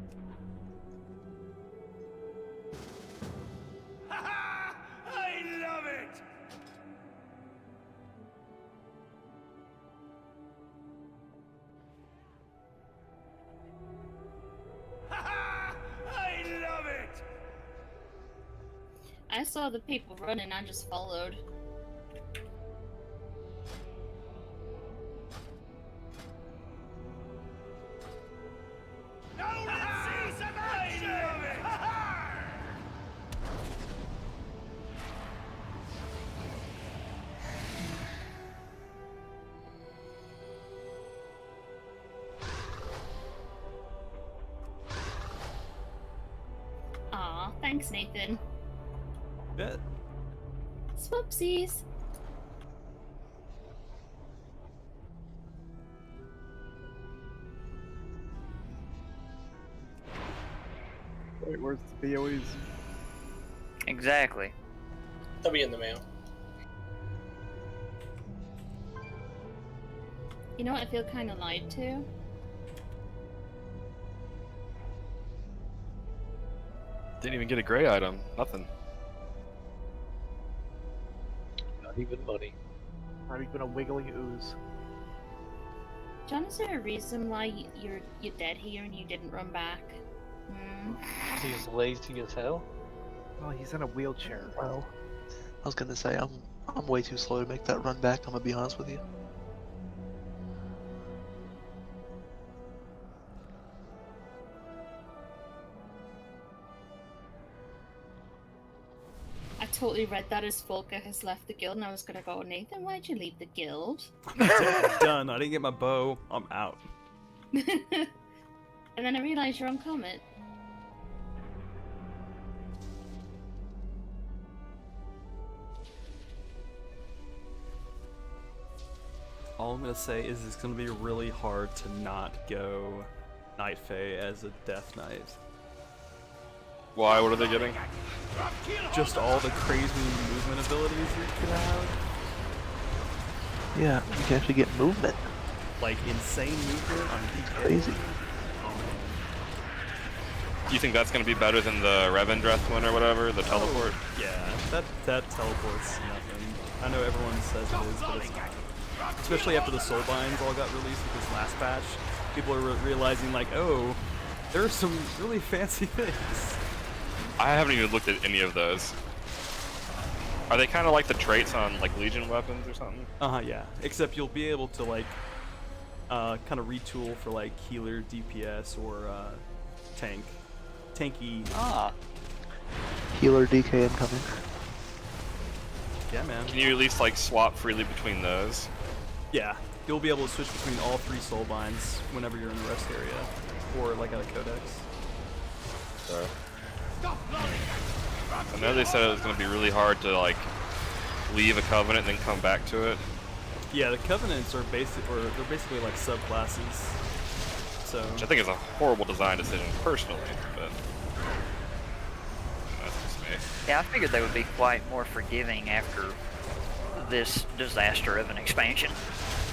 I love it! I love it! I saw the people running, I just followed. Now let's see some action! I love it! Aw, thanks, Nathan. Bet. Swoopsies. Wait, where's the BOEs? Exactly. They'll be in the mail. You know what I feel kind of lied to? Didn't even get a gray item. Nothing. Not even money. Not even a wiggling ooze. John, is there a reason why you're dead here and you didn't run back? He's lazy as hell. Well, he's in a wheelchair. Well, I was gonna say I'm way too slow to make that run back. I'm gonna be honest with you. I totally read that as Volker has left the guild, and I was gonna go, Nathan, why'd you leave the guild? Done. I didn't get my bow. I'm out. And then I realized you're on Comet. All I'm gonna say is it's gonna be really hard to not go Night Fae as a Death Knight. Why? What are they getting? Just all the crazy movement abilities you could have. Yeah, you can actually get movement. Like insane movement on DK. Crazy. Do you think that's gonna be better than the Revendreth one or whatever? The teleport? Yeah, that teleport's nothing. I know everyone says it is, but it's especially after the Soulbinds all got released with this last patch, people are realizing like, oh, there are some really fancy things. I haven't even looked at any of those. Are they kind of like the traits on like Legion weapons or something? Yeah. Except you'll be able to like, kind of retool for like healer, DPS, or tanky. Healer DK incoming. Yeah, man. Can you at least like swap freely between those? Yeah, you'll be able to switch between all three Soulbinds whenever you're in the rest area, or like at a Codex. So. I know they said it was going to be really hard to like leave a Covenant and then come back to it. Yeah, the Covenants are they're basically like subclasses. So. Which I think is a horrible design decision personally, but that's just me. Yeah, I figured they would be quite more forgiving after this disaster of an expansion.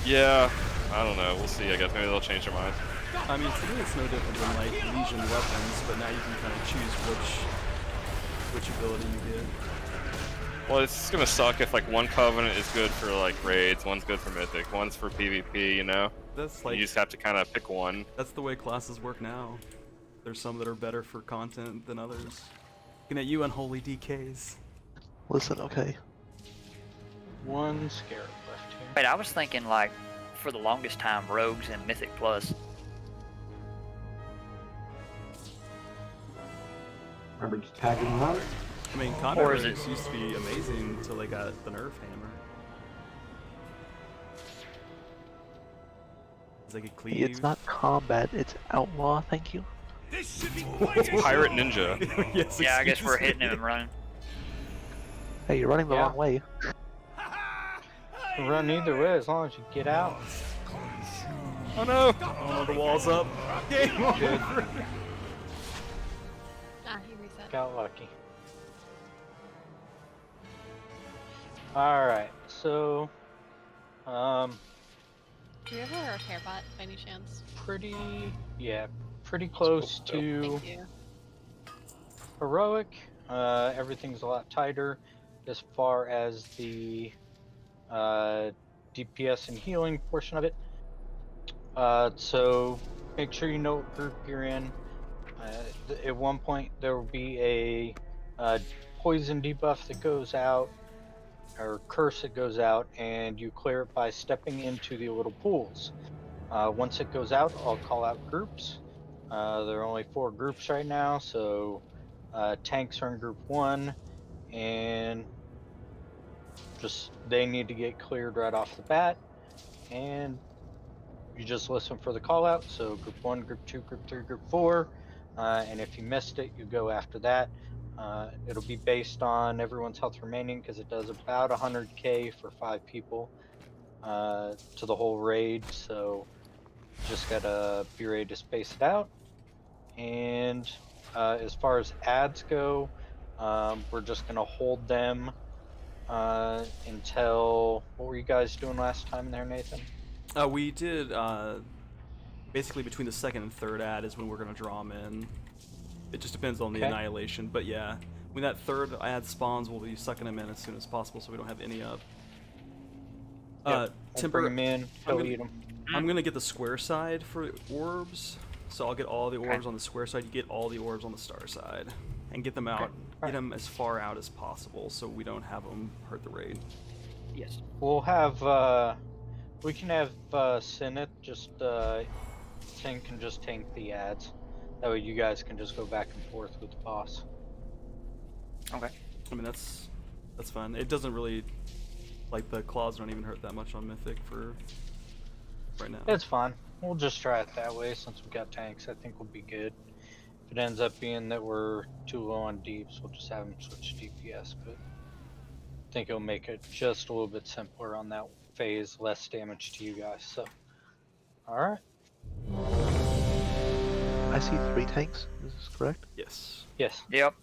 Yeah, I don't know. We'll see. I guess maybe they'll change their mind. I mean, to me it's no different than like Legion weapons, but now you can kind of choose which ability you get. Well, it's gonna suck if like one Covenant is good for like raids, one's good for Mythic, one's for PvP, you know? That's like, you just have to kind of pick one. That's the way classes work now. There's some that are better for content than others. Looking at you, unholy DKs. Listen, okay. One scarab left here. Wait, I was thinking like, for the longest time, Rogues and Mythic Plus. Remember just tagging them out? I mean, Or combat is it- rates used to be amazing until they got the nerf hammer. They could cleave. It's not combat, it's outlaw, thank you. This should be It's Pirate Ninja. Yes, Yeah, I guess excuse we're me. hitting him and running. Hey, you're running the Yeah. wrong way. Run either way as long as you get out. Oh no! Oh, the wall's up. Game over. Good. Ah, he reset. Got lucky. Alright, so Do you ever a repair bot by any chance? pretty close to Thank you. heroic. Everything's a lot tighter as far as the DPS and healing portion of it. So make sure you know what group you're in. At one point there will be a poison debuff that goes out, or curse that goes out, and you clear it by stepping into the little pools. Once it goes out, I'll call out groups. There are only 4 groups right now, so tanks are in group 1, and just they need to get cleared right off the bat, and you just listen for the call out. So group 1, group 2, group 3, group 4, and if you missed it, you go after that. It'll be based on everyone's health remaining, because it does about 100k for 5 people to the whole raid, so just gotta be ready to space it out. And as far as ads go, we're just gonna hold them until, what were you guys doing last time there, Nathan? We did basically between the second and third ad is when we're gonna draw them in. It just depends on the Okay. annihilation, but yeah, when that third ad spawns, we'll be sucking them in as soon as possible, so we don't have any up. Yep, Timber, bring 'em in, he'll eat 'em. I'm gonna get the square side for orbs, so I'll get all the orbs on the square side. You get all the orbs on the star side, and get them out. Get them as far out as possible, so we don't have them hurt the raid. Yes. We'll have we can have Sinith just Tank can just tank the ads. That way you guys can just go back and forth with the boss. Okay. I mean that's fine. It doesn't really, like, the claws don't even hurt that much on Mythic for right now. It's fine. We'll just try it that way since we got tanks. I think we'll be good. If it ends up being that we're too low on deeps, we'll just have them switch to DPS, but I think it'll make it just a little bit simpler on that phase, less damage to you guys. So, alright. I see 3 tanks. Is this correct? Yes. Yes. Yep.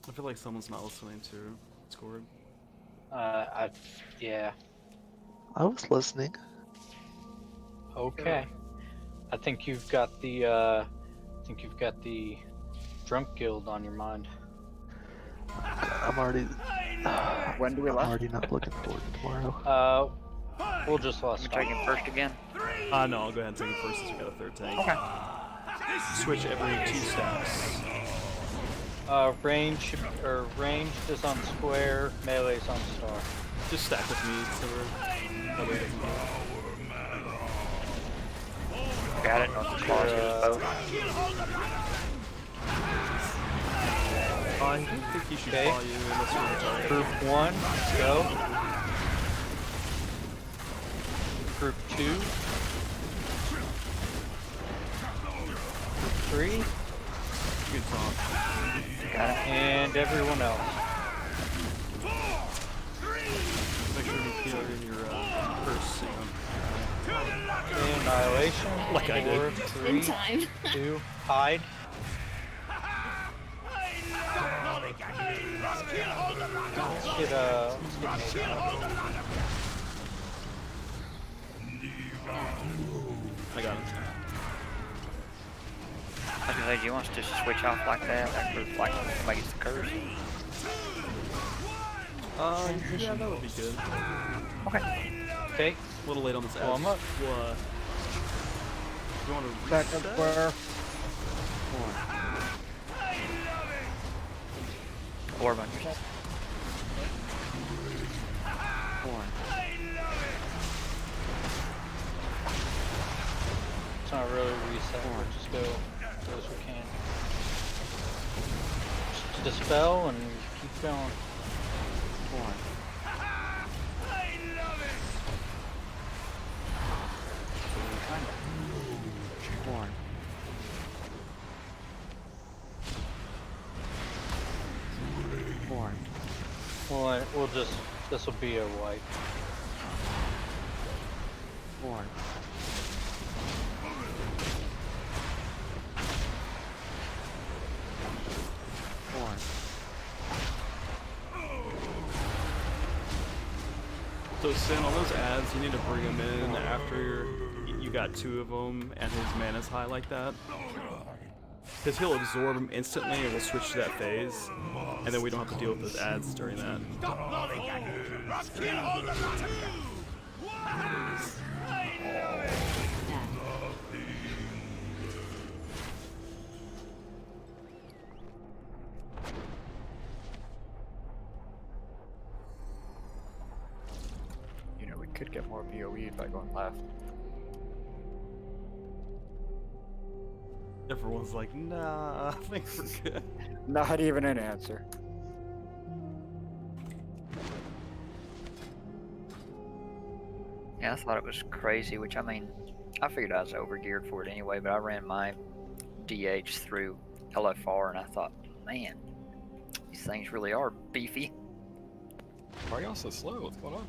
I feel like someone's not listening to Discord. Yeah. I was listening. Okay. I think you've got the drunk guild on your mind. I'm already. When do we I'm left? already not looking forward to tomorrow. We'll just lost. I'm taking first again. No, I'll go ahead and take it first since we got a third tank. Okay. Switch every 2 steps. Range is on square, melee's on star. Just stack with me so that way it doesn't go. Got it. North claws use both. I don't think he should Okay. follow you unless you're in target. Group 1, go. Group 2. Group 3. Good talk. Got it. And everyone else. Make sure you heal in your curse, Okay, annihilation. Like I did. 4, 3, In time. 2, hide. Let's get Nathan up. I got him. I was gonna say, do you want us to just switch off like that? Like it's the curse? Yeah, that would be good. Okay. Okay. A little late on this ad. Well, I'm up. We'll, you want to Back up square. Orb on yourself. 4. It's not really reset. We'll just go as we can. Just dispel and keep going. 4. We'll just. This will be a wipe. 4. So Sin, on those ads, you need to bring him in after you got 2 of them and his mana's high like that. Because he'll absorb them instantly and we'll switch to that phase. And then we don't have to deal with those ads during that. Stop lollygagging! Kill all the lot of you! I love it! You know, we could get more PoE'd by going left. Everyone's like, nah, I think we're good. Not even an answer. Yeah, I thought it was crazy, which I mean, I figured I was overgeared for it anyway, but I ran my DH through LFR and I thought, man, these things really are beefy. Why are y'all so slow? What's going on?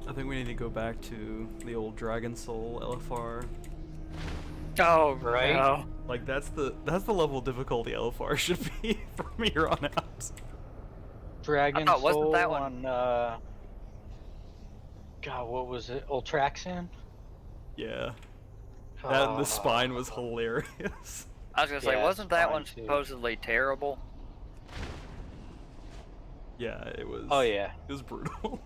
I think we need to go back to the old Dragon Soul LFR. Oh, right. No. Like that's the level of difficulty LFR should be from here on out. Dragon wasn't Soul that one? on. God, what was it? Ultraxian? Yeah. That and the spine was hilarious. I was gonna say, Yeah, wasn't that fine, one too. supposedly terrible? Yeah, it was. Oh, yeah. It was brutal.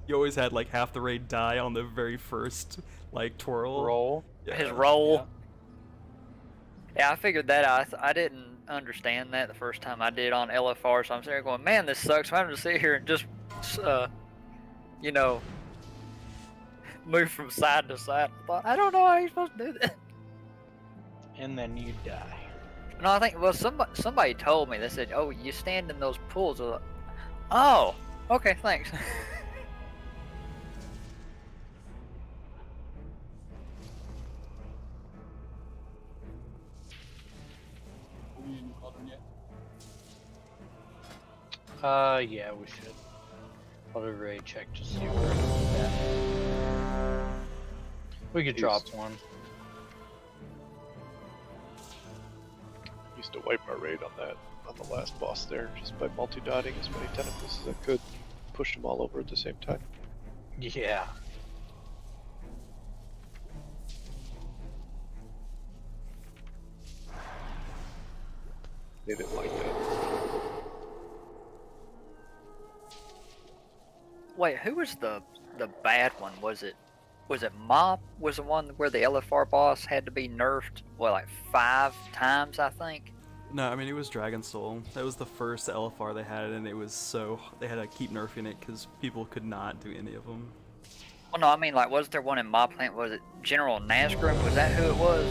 You always had like half the raid die on the very first like twirl. Roll. Yeah. His roll. Yeah, I figured that out. I didn't understand that the first time I did on LFR, so I'm sitting there going, man, this sucks. I'm having to sit here and just, you know, move from side to side. I thought, I don't know how you're supposed to do that. And then you die. No, I think, well, somebody told me. They said, oh, you stand in those pools. I was like, oh, okay, thanks. Are we using Cauldron yet? Yeah, we should. I'll do a raid check to see where it's at. We could drop one. Used to wipe our raid on the last boss there, just by multi-dotting as many tentacles as I could. Push them all over at the same time. Yeah. They didn't like that. Wait, who was the bad one? Was it Mop? Was the one where the LFR boss had to be nerfed? Well, like 5 times, I think. No, I mean it was Dragon Soul. That was the first LFR they had, and it was so they had to keep nerfing it because people could not do any of them. Well, no, I mean like, was there one in Mob Plant? Was it General Nazgrim? Was that who it was?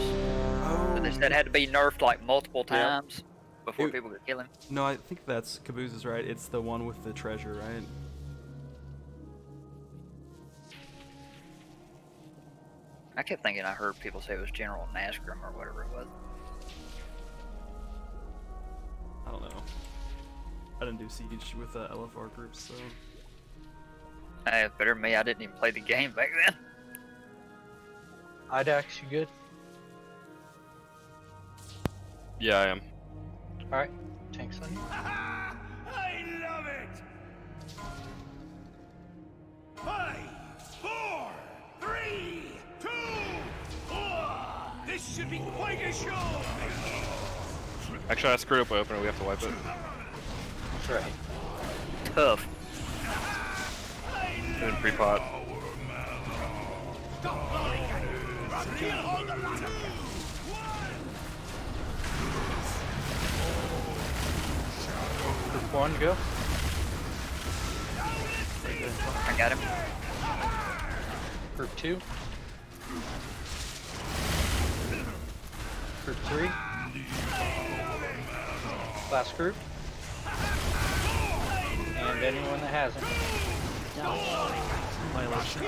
Oh. They said it had to be nerfed like multiple times before people could kill him. No, I think that's Caboose is right. It's the one with the treasure, right? I kept thinking I heard people say it was General Nazgrim or whatever it was. I don't know. I didn't do Siege with LFR groups, so. Hey, better than me. I didn't even play the game back then. Idax, you good? Yeah, I am. Alright. Tanks on you. I love it! 5, 4, 3, 2, 1. This should be quite a show. Actually, I screwed up my opener. We have to wipe it. That's right. Tough. Doing pre-pot. Group 1, go. I got him. For 2. For 3. Last group. And anyone that hasn't. Violation.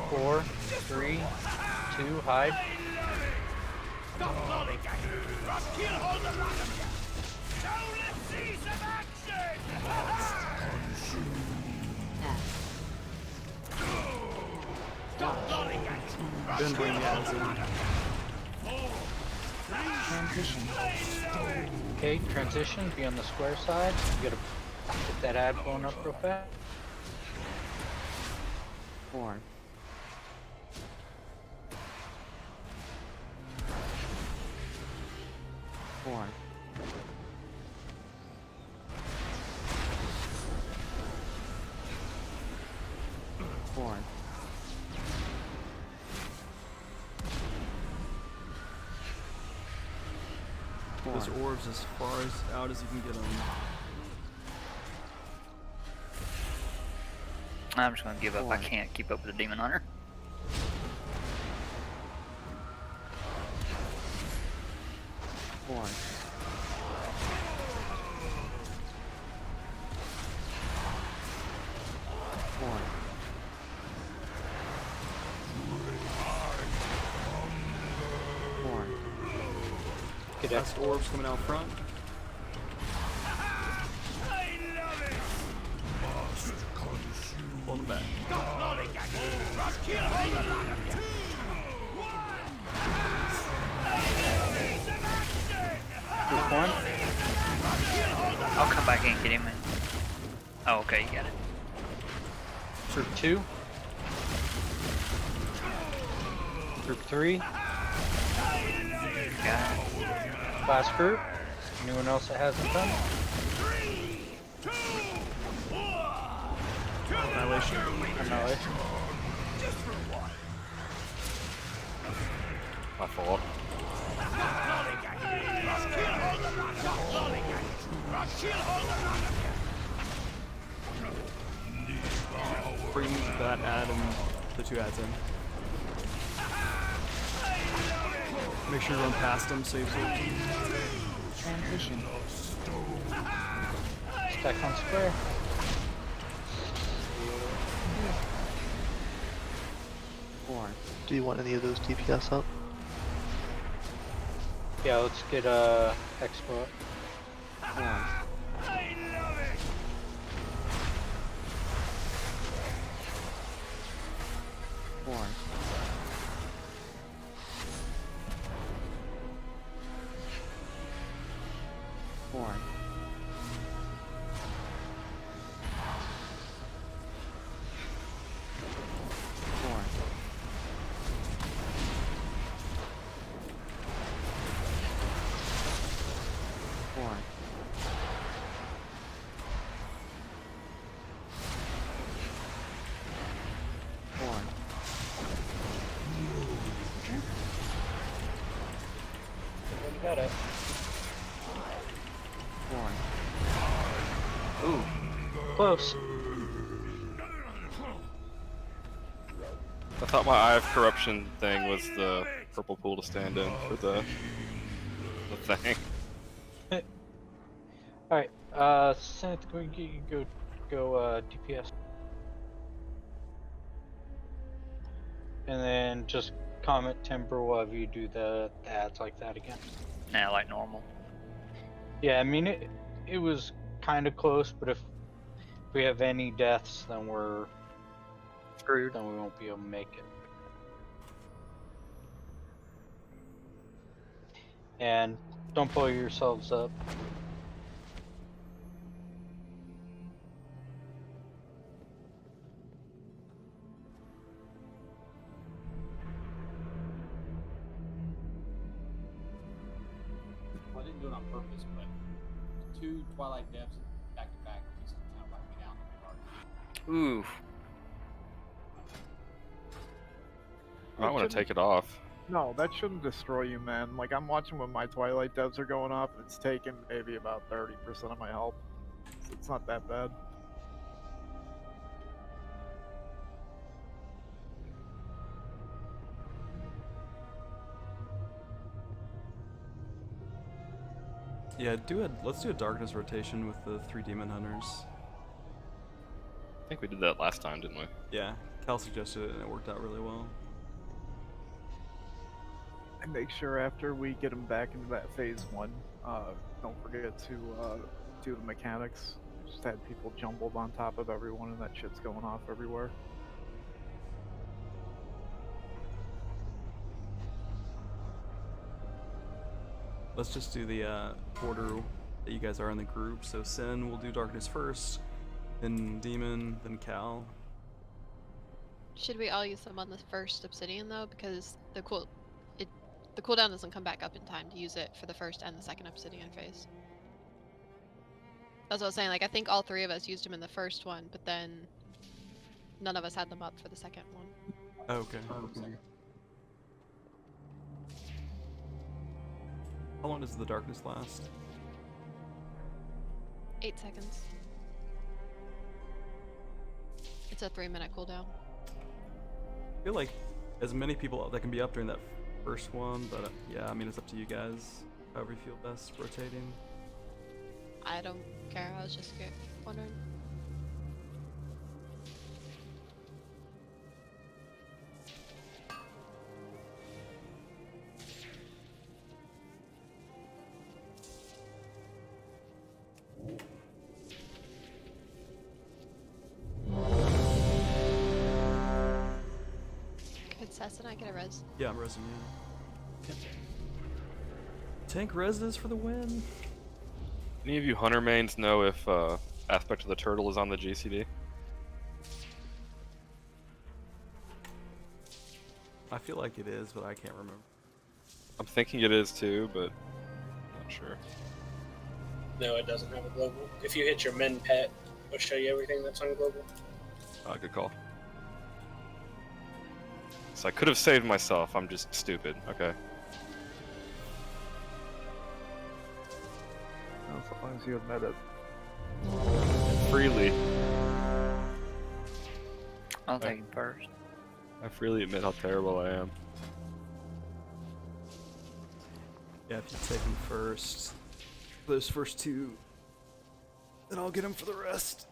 4, 3, 2, hide. Stop lollygagging! Rock, kill hold the lot of you! Now let's see some action! Stop lollygagging! Didn't bring the ads in. Transition. Okay, transition, be on the square side. You gotta get that ad blown up real fast. 4. 4. 4. 4. Those orbs as far as out as you can get them. I'm just gonna give up. I can't keep up with the Demon Hunter. 4. 4. 4. Get Last orbs coming out front. Pull them back. Stop lollygagging! Rock, kill hold the lot of you! Group 1. I'll come back and get him. Oh, okay, you got it. Group 2. Group 3. Got it. Last group. Anyone else that hasn't done? Annihilation. Annihilation. My fault. Bring that ad and the 2 ads in. Make sure you run past them, save it. Transition. Stack on square. Do you want any of those DPS up? Yeah, let's get Expo up. 4. 4. 4. 4. 4. Got it. 4. Ooh. Close. I thought my Eye of Corruption thing was the purple pool to stand in for the thing. Alright, Seth, go DPS. And then just comment Timber while you do the ads like that again. Nah, like normal. Yeah, I mean, it was kind of close, but if we have any deaths, then we're screwed. Then we won't be able to make it. And don't blow yourselves up. Well, I didn't do it on purpose, but 2 Twilight devs back to back just kind of wiped me down pretty hard. Ooh. I might want to take it off. No, that shouldn't destroy you, man. Like, I'm watching when my Twilight devs are going off, and it's taking maybe about 30% of my health. So it's not that bad. Yeah, let's do a darkness rotation with the 3 demon hunters. I think we did that last time, didn't we? Yeah, Cal suggested it and it worked out really well. And make sure after we get them back into that phase 1, don't forget to do the mechanics. Just had people jumbled on top of everyone and that shit's going off everywhere. Let's just do the order that you guys are in the group. So Sin will do darkness first, then demon, then Cal. Should we all use them on the first obsidian though? Because the cooldown doesn't come back up in time to use it for the first and the second obsidian phase. That's what I was saying. Like I think all 3 of us used them in the first one, but then none of us had them up for the second one. Okay. How long does the darkness last? 8 seconds. It's a 3-minute cooldown. I feel like as many people that can be up during that first one, but yeah, I mean it's up to you guys. However you feel best rotating. I don't care. I was just wondering. Could Sess and I get a res? Yeah, I'm resing you. Tank reses for the win. Any of you hunter mains know if Aspect of the Turtle is on the GCD? I feel like it is, but I can't remember. I'm thinking it is too, but not sure. No, it doesn't have a global. If you hit your men pet, it'll show you everything that's on global. Good call. So I could have saved myself. I'm just stupid. Okay. As long as you admit it. Freely. I'll take him first. I freely admit how terrible I am. Yeah, if you take him first, those first 2, then I'll get him for the rest.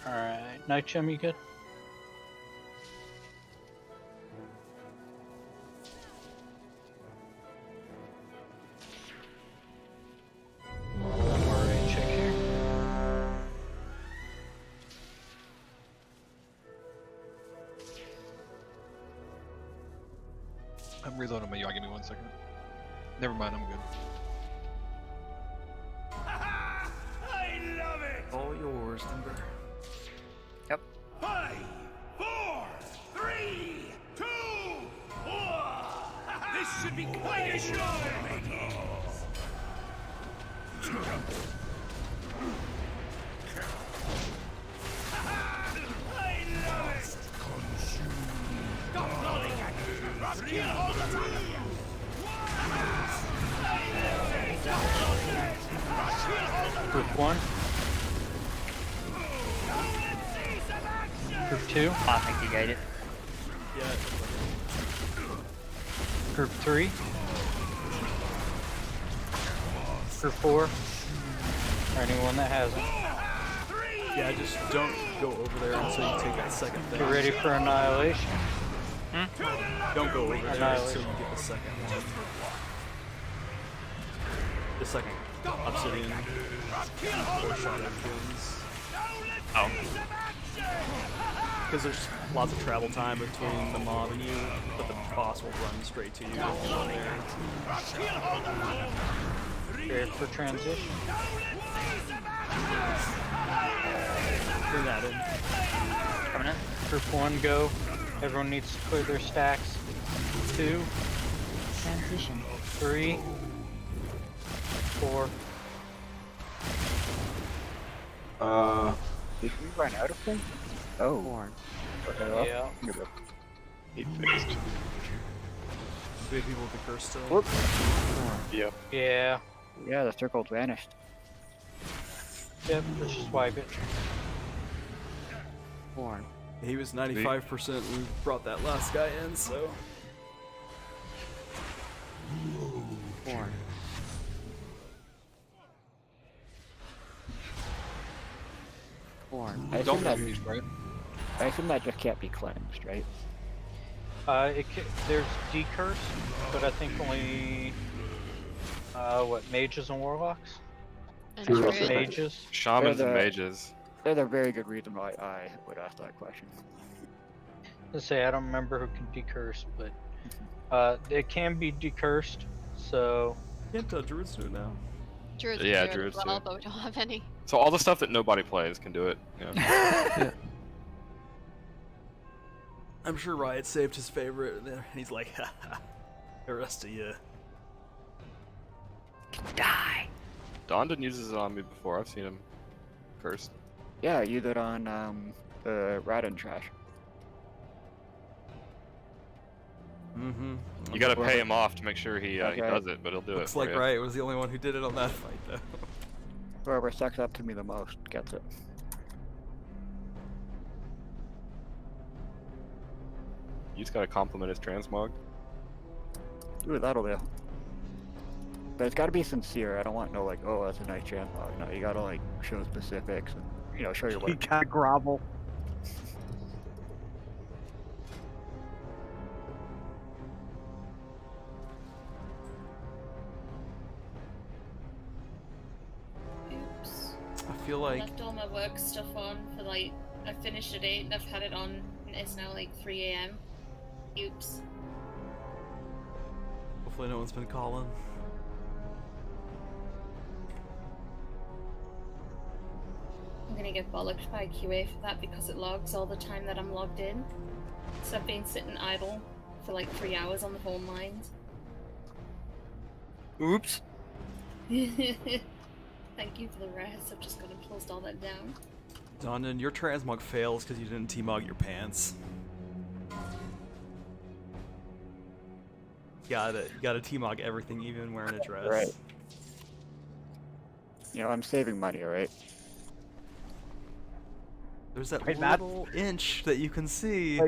Alright, Night Gem, you good? Alright, check here. I'm reloading my yaw. Give me 1 second. Never mind, I'm good. I love it! All yours, Timber. Yep. 5, 4, 3, 2, 1. This should be quite a show, mateys. I love it! Stop nodding at me! Kill all the time! Group 1. Group 2. I think you got it. Yeah. Group 3. Group 4. Or anyone that hasn't. Yeah, just don't go over there until you take that second thing. Get ready for annihilation. Don't go over there Annihilation. until you get the second one. The second obsidian. Or shadow kills. Oh. Because there's lots of travel time between the mob and you, but the boss will run straight to you if you're on there. Prepare for transition. Bring that in. Coming in. Group 1, go. Everyone needs to clear their stacks. 2, Transition. 3, 4. Did we run out of things? Oh. 4. Yeah. He fixed. Big people with the curse still. Whoops. 4. Yep. Yeah. Yeah, the circle's vanished. Yep, let's just wipe it. 4. He was 95% when we brought that last guy in, so. 4. I assume that just can't be cleansed, right? There's decurse, but I think only mages and warlocks. And Druids. Mages. Shamans They're and the- mages. There's a very good reason why I would ask that question. Let's say I don't remember who can decurse, but it can be decursed. So Can't druids do it now. Druids Yeah, can do it druids as well, do. but we don't have any. So all the stuff that nobody plays can do it. Yeah. I'm sure Riot saved his favorite, and then he's like, haha, the rest of you. Die! Don didn't use it on me before. I've seen him cursed. Yeah, I used it on the Radin trash. Mm-hmm. You gotta pay him off to make sure he Okay. does it, but he'll do Looks it for like you. Riot was the only one who did it on that fight, though. Whoever sucks up to me the most gets it. You just gotta compliment his transmog. Ooh, that'll do. But it's gotta be sincere. I don't want no like, oh, that's a nice transmog. No, you gotta like show specifics and show your You work. gotta grovel. Oops. I feel I like left all my work stuff on for like, I finished at 8 and I've had it on, and it's now like 3 AM. Oops. hopefully no one's been calling. I'm gonna get bollocked by QA for that because it logs all the time that I'm logged in. So I've been sitting idle for like 3 hours on the phone lines. Oops. Thank you for the rest. I've just gone and closed all that down. Dondon, your transmog fails because you didn't T-mog your pants. You gotta T-mog everything, even wearing a dress. Right. I'm saving money, alright? There's that Wait, that- little inch that you can see.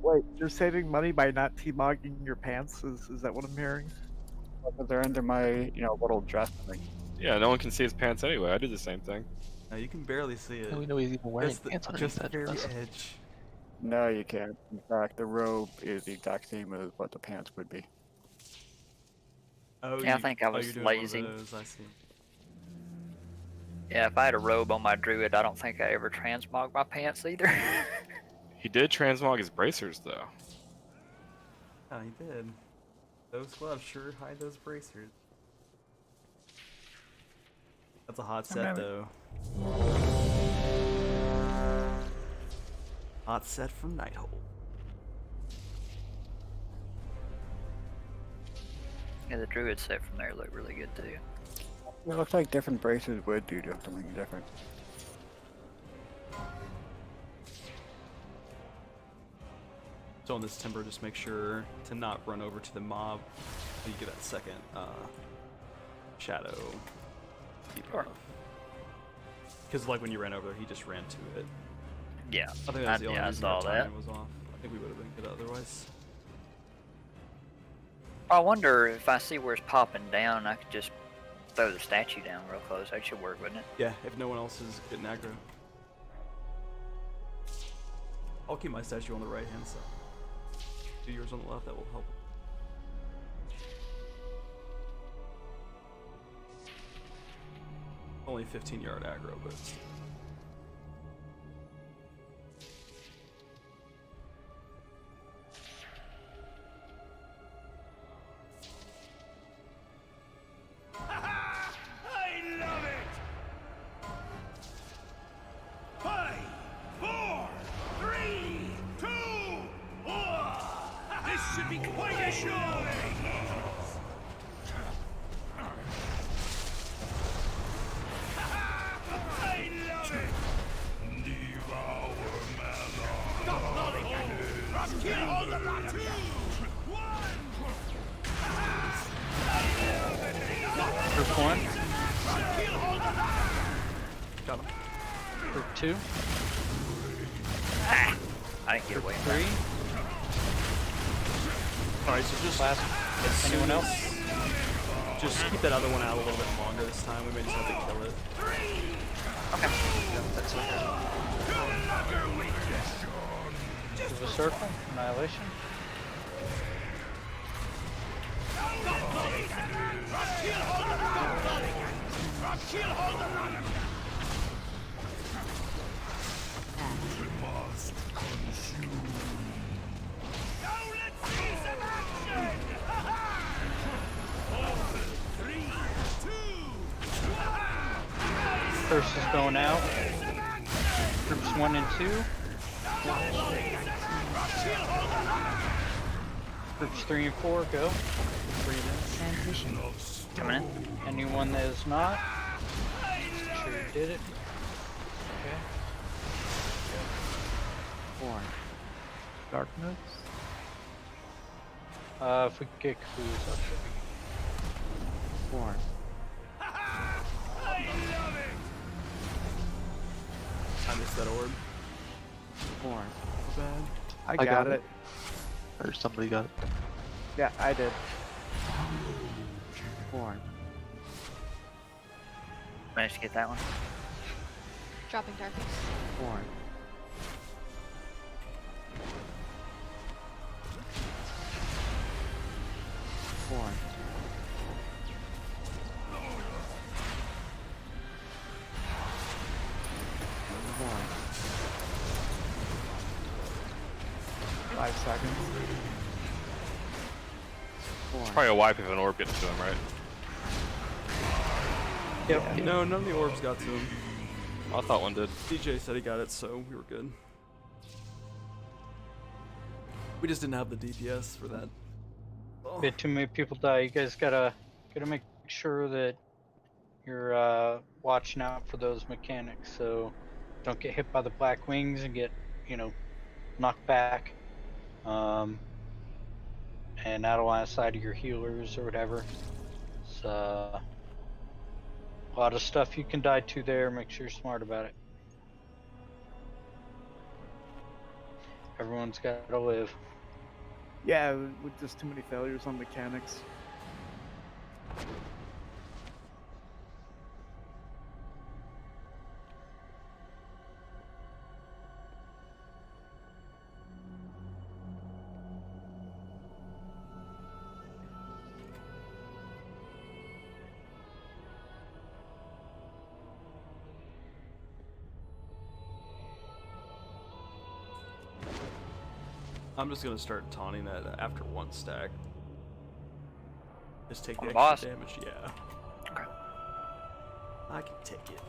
Wait, you're saving money by not T-mogging your pants? Is that what I'm hearing? Because they're under my, little dress thing. Yeah, no one can see his pants anyway. I did the same thing. No, you can barely see it. How do we know he's even wearing Just pants the, underneath just the that very dress? edge. No, you can't. In fact, the robe is the exact same as what the pants would be. Oh, Yeah, I think I was you're doing one of lazy. those, I see. Yeah, if I had a robe on my druid, I don't think I ever transmog my pants either. He did transmog his bracers though. Yeah, he did. Those gloves sure hide those bracers. That's a hot set, though. Hot set from Nighthole. Yeah, the druid set from there looked really good too. It looks like different braces would do something different. So on this timber, just make sure to not run over to the mob so you get that second shadow debuff. Because like when you ran over there, he just ran to it. Yeah, I think that's the only I reason saw our that. timing was off. I think we would have been good otherwise. I wonder if I see where it's popping down, I could just throw the statue down real close. That should work, wouldn't it? Yeah, if no one else is getting aggro. I'll keep my statue on the right hand side. Do yours on the left, that will help. Only 15-yard aggro, but still. I love it! 5, 4, 3, 2, 1. Group 1. Got him. Group 2. Ah, I didn't get away. Group 3. Alright, so just Last. as soon Anyone as- else? Just keep that other one out a little bit longer this time. We may just have to kill it. Okay. That's okay. Give a circle. Annihilation. First is going out. Groups 1 and 2. Groups 3 and 4, go. Transmission. Coming in. Anyone that is not, just sure you did it. Okay. Four. Darkness. If we could get clues, I'll show you. Four. I missed that orb. Four. Bad. I I got got it. Or somebody got it. Yeah, I did. Four. Managed to get that one. Dropping darkness. Four. Four. Four. 5 seconds. Four. It's probably a wipe if an orb gets to him, right? Yep. No, none of the orbs got to him. I thought one did. DJ said he got it, so we were good. We just didn't have the DPS for that. Oh. Bit too many people die. You guys gotta make sure that you're watching out for those mechanics, so don't get hit by the black wings and get, knocked back. And out of line of sight of your healers or whatever. It's a lot of stuff you can die to there. Make sure you're smart about it. Everyone's got to live. Yeah, with just too many failures on mechanics. I'm just gonna start taunting that after one stack. Just take the extra boss. damage, yeah. Okay. I can take it.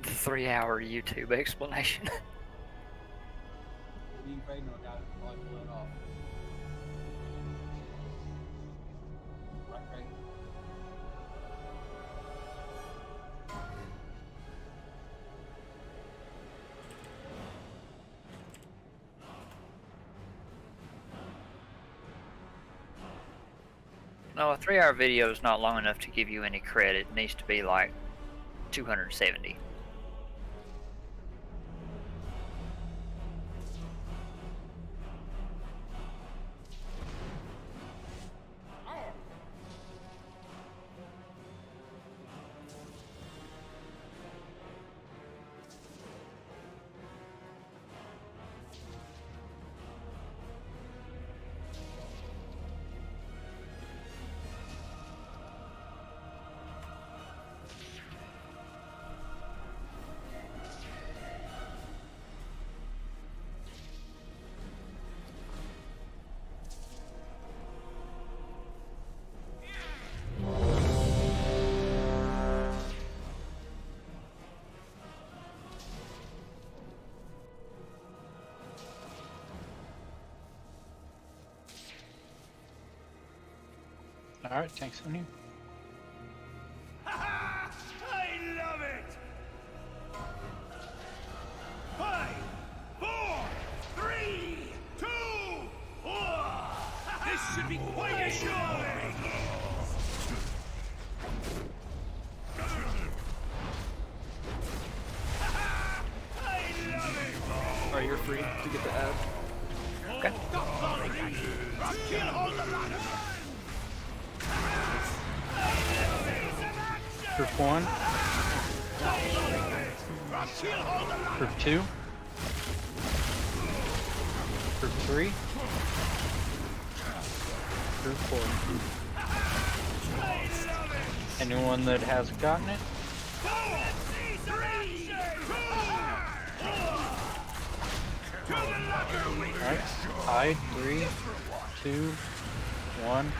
The 3-hour YouTube explanation. Me and Craig knocked out it, probably pull it off. Right, Craig? No, a 3-hour video is not long enough to give you any credit. It needs to be like 270. All right, thanks, Sonny. I love it! 5, 4, 3, 2, 1! This should be quite a show! Alright, you're free to get the ad. Okay. Group 1. Group 2. Group 3. Group 4. Anyone that hasn't gotten it? Alright, hide, 3, 2, 1.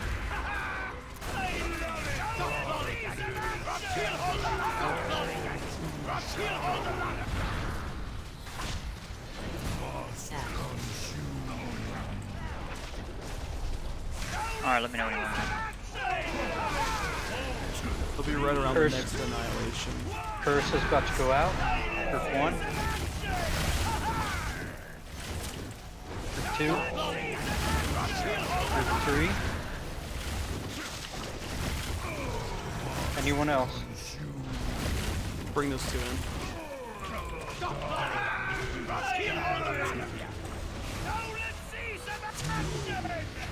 Alright, let me know when you want. They'll be right around Curse. the next annihilation. Curse is about to go out. Group 1. Group 2. Group 3. Anyone else? Bring those two in.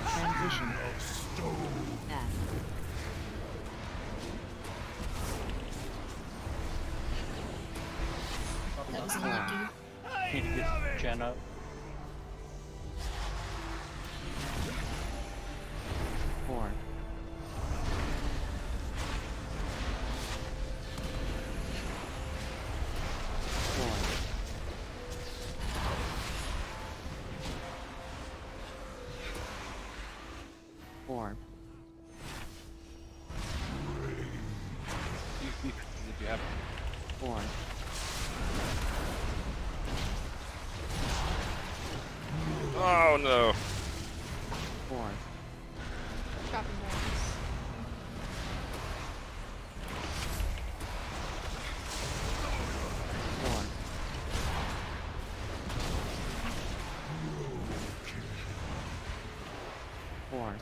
Transition of stone. That was unlucky. Need to get Jen up. Four. Four. Did you have Four. Oh no. Four. Dropping bombs. Four. Four.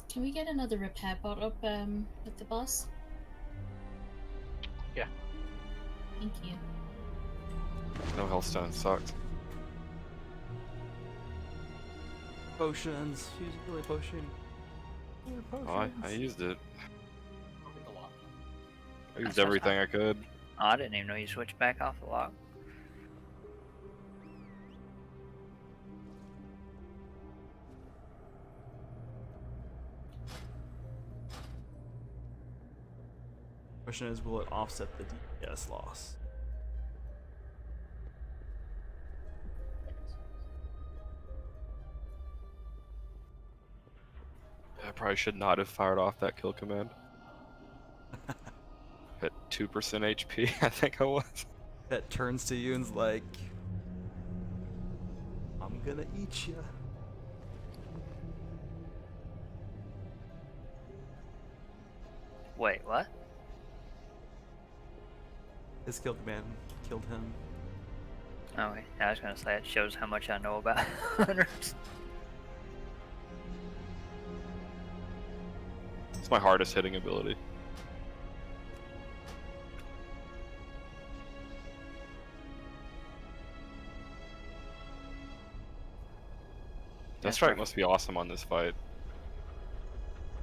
Can we get another repair bot up with the boss? Yeah. Thank you. No hellstone sucked. Potions. Use a really potion. Oh, I used it. Hit the lock. I used everything I could. Oh, I didn't even know you switched back off the lock. Question is, will it offset the DPS loss? I probably should not have fired off that kill command. At 2% HP, I think I was. That turns to you and's like, I'm gonna eat ya. Wait, what? His kill command killed him. Oh, wait. I was gonna say it shows how much I know about hunters. It's my hardest hitting ability. Death Strike must be awesome on this fight.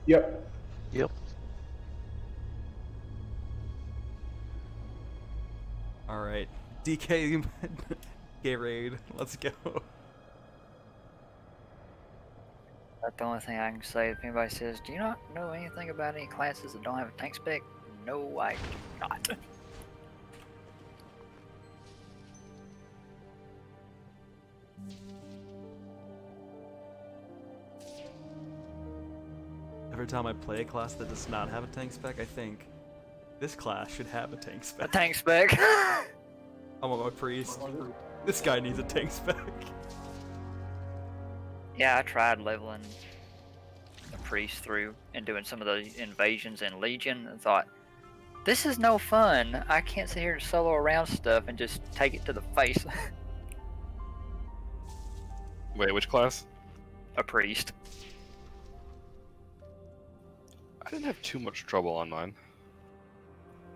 Yep. Yep. Alright. DK raid. Let's go. That's the only thing I can say. If anybody says, do you not know anything about any classes that don't have a tank spec? No, I do not. every time I play a class that does not have a tank spec, I think this class should have a tank spec. A tank spec. I'm a priest. This guy needs a tank spec. Yeah, I tried leveling a priest through and doing some of the invasions in Legion and thought, this is no fun. I can't sit here and solo around stuff and just take it to the face. Wait, which class? A priest. I didn't have too much trouble on mine.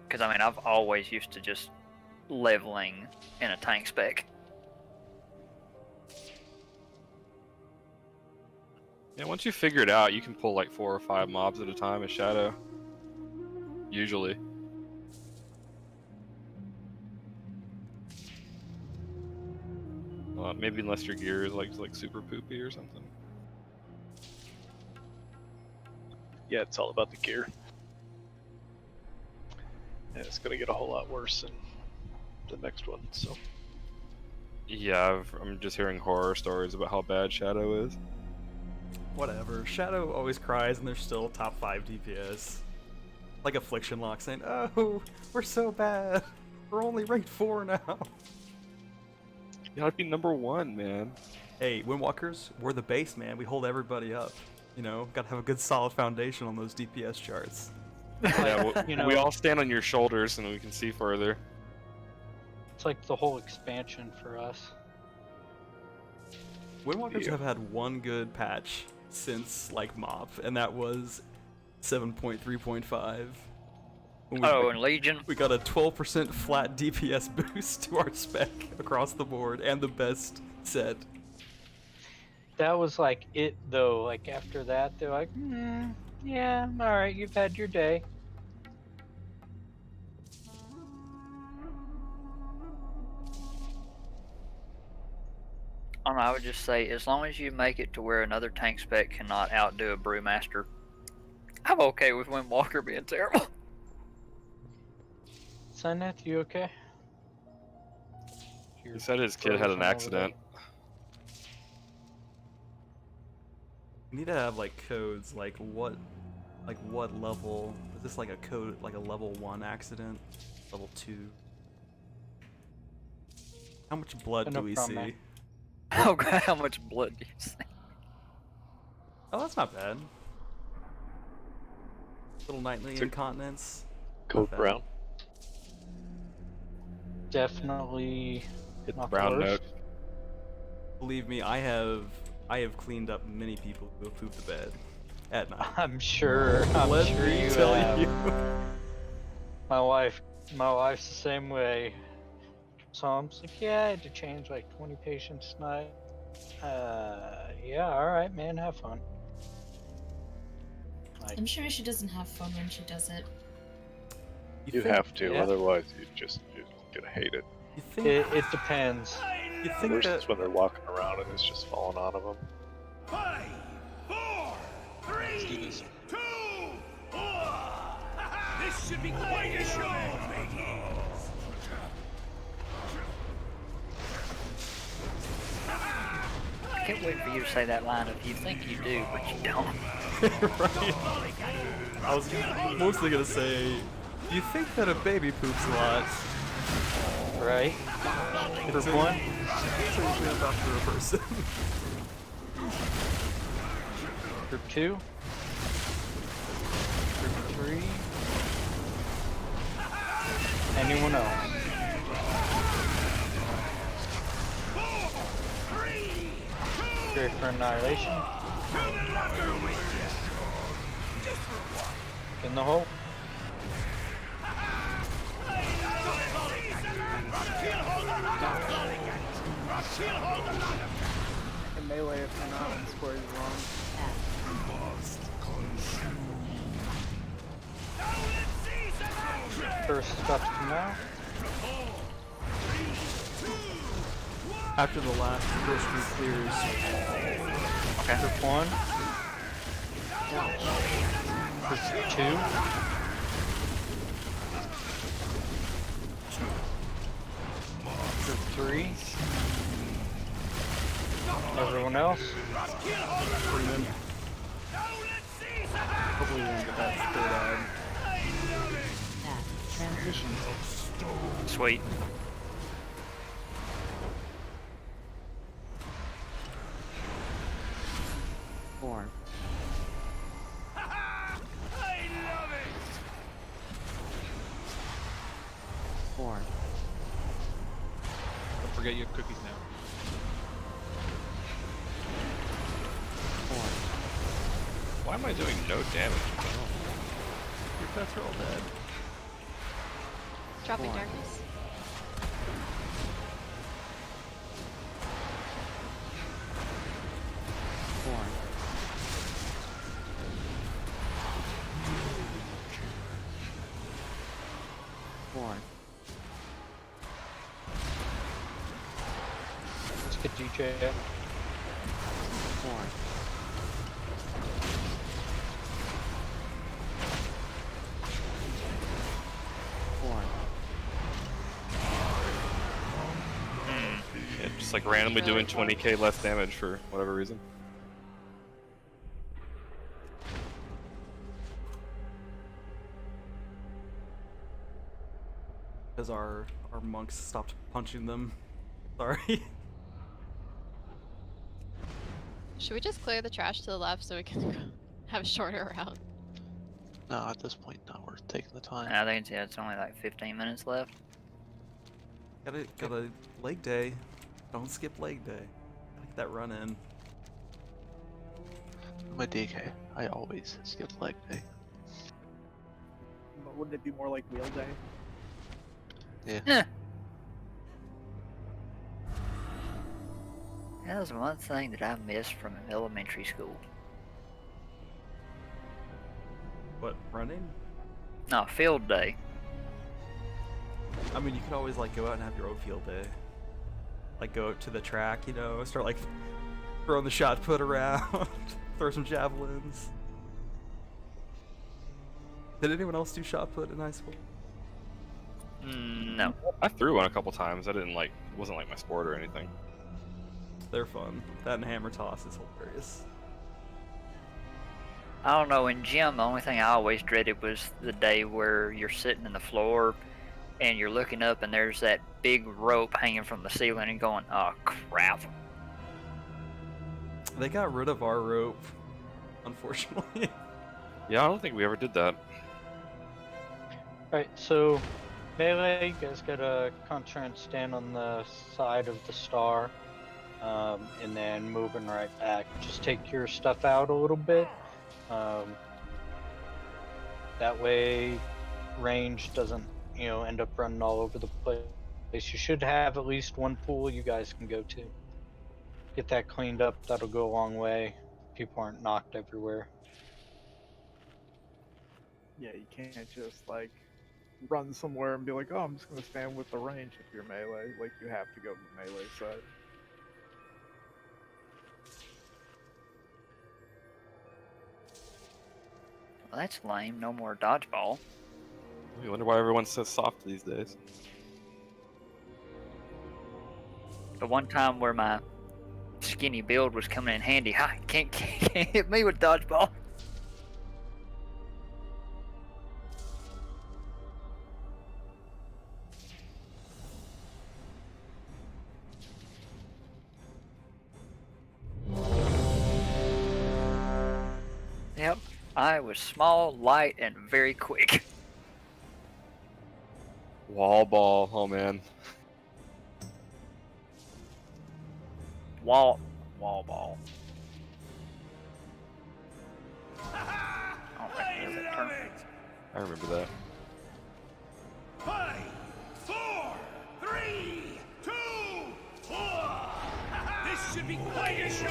Because, I mean, I've always used to just leveling in a tank spec. Yeah, once you figure it out, you can pull like 4 or 5 mobs at a time as Shadow. Usually. Maybe unless your gear is like super poopy or something. Yeah, it's all about the gear. And it's gonna get a whole lot worse in the next one, so. Yeah, I'm just hearing horror stories about how bad Shadow is. Whatever. Shadow always cries and they're still top 5 DPS. Like Affliction Lock saying, oh, we're so bad. We're only ranked 4 now. You gotta be number 1, man. Hey, Windwalkers, we're the base, man. We hold everybody up. You know, gotta have a good solid foundation on those DPS charts. Yeah, well, we all stand on your shoulders and we can see further. It's like the whole expansion for us. Windwalkers have had one good patch since, like, MOP, and that was 7.3.5. Oh, and Legion? We got a 12% flat DPS boost to our spec across the board, and the best set. That was like it, though. Like, after that, they're like, yeah, alright, you've had your day. I would just say, as long as you make it to where another tank spec cannot outdo a Brewmaster, I'm okay with Windwalker being terrible. Sunnet, you okay? He said his kid had an accident. We need to have, like, codes, like what level, is this like a code, like a level 1 accident? Level 2? How much blood do we see? Oh god, how much blood do you see? Oh, that's not bad. Little nightly incontinence. Code brown. Definitely hit the not brown worst. note. Believe me, I have cleaned up many people who have pooped the bed at night. I'm sure. I'm Let sure me you tell have. you. My wife's the same way. So I'm just like, yeah, I had to change like 20 patients tonight. Yeah, all right, man, have fun. Like, I'm sure she doesn't have fun when she does it. You have to, yeah. otherwise you're gonna hate it. You think it depends. You think Worse that is when they're walking around and it's just falling out of them. 5, 4, 3, 2, 1. This should be quite a show, mateys. I can't wait for you to say that line of you think you do, but you don't. Right. I was mostly gonna say, you think that a baby poops a lot? Right? For one? So usually I'm after a person. For 2? For 3? Anyone else? Great for annihilation. In the hole. In melee, if you're not in square, you're wrong. First stuff to come out. After the last first group clears. Okay. For 1. For 2. For 3. Everyone else. Freeman. That's third eye. Path transition. Sweet. Four. Four. Don't forget you have cookies now. Why am I doing no damage? Your pets are all dead. Dropping darkness. Four. Four. Let's get DJ in. Four. Four. Yeah, just like randomly doing 20k less damage for whatever reason. Because our monks stopped punching them. Sorry. Should we just clear the trash to the left so we can have a shorter route? No, at this point, not worth taking the time. I think it's only like 15 minutes left. Got a leg day. Don't skip leg day. Gotta get that run in. My DK, I always skip leg day. But wouldn't it be more like wheel day? Yeah. That was one thing that I missed from elementary school. What, running? No, field day. I mean, you could always like go out and have your own field day. Like go out to the track, you know, start like throwing the shot put around, throw some javelins. Did anyone else do shot put in high school? No. I threw one a couple times. I didn't like, it wasn't like my sport or anything. They're fun. That and hammer toss is hilarious. I don't know, in gym, the only thing I always dreaded was the day where you're sitting in the floor and you're looking up and there's that big rope hanging from the ceiling and going, oh crap. They got rid of our rope, unfortunately. Yeah, I don't think we ever did that. Alright, so melee, you guys gotta contract stand on the side of the star, and then moving right back. Just take your stuff out a little bit. That way range doesn't, end up running all over the place. You should have at least one pool you guys can go to. Get that cleaned up, that'll go a long way. People aren't knocked everywhere. Yeah, you can't just like run somewhere and be like, oh, I'm just gonna stand with the range if you're melee. Like you have to go to the melee side. Well, that's lame. No more dodgeball. I wonder why everyone's so soft these days. The one time where my skinny build was coming in handy, ha! Can't hit me with dodgeball. Yep, I was small, light, and very quick. Wall ball, oh man. Wall ball. I remember that. 5, 4, 3, 2, 1. This should be quite a show.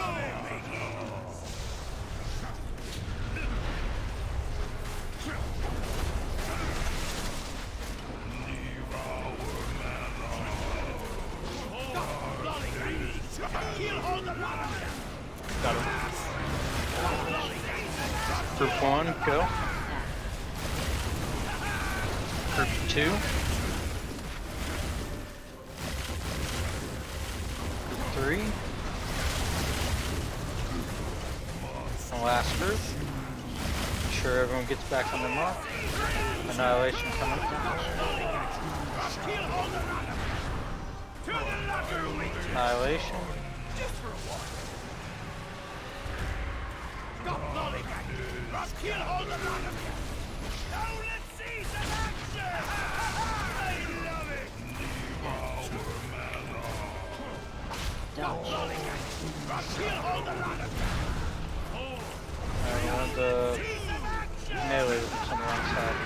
Got him. Group 1, go. Group 2. Group 3. And last group. sure everyone gets back on the mark. Annihilation coming down. Annihilation. Stop lollygagging! Kill hold around him! Now let's see some action! I love it! Stop lollygagging! Kill hold around him! I want the melee with on the wrong side.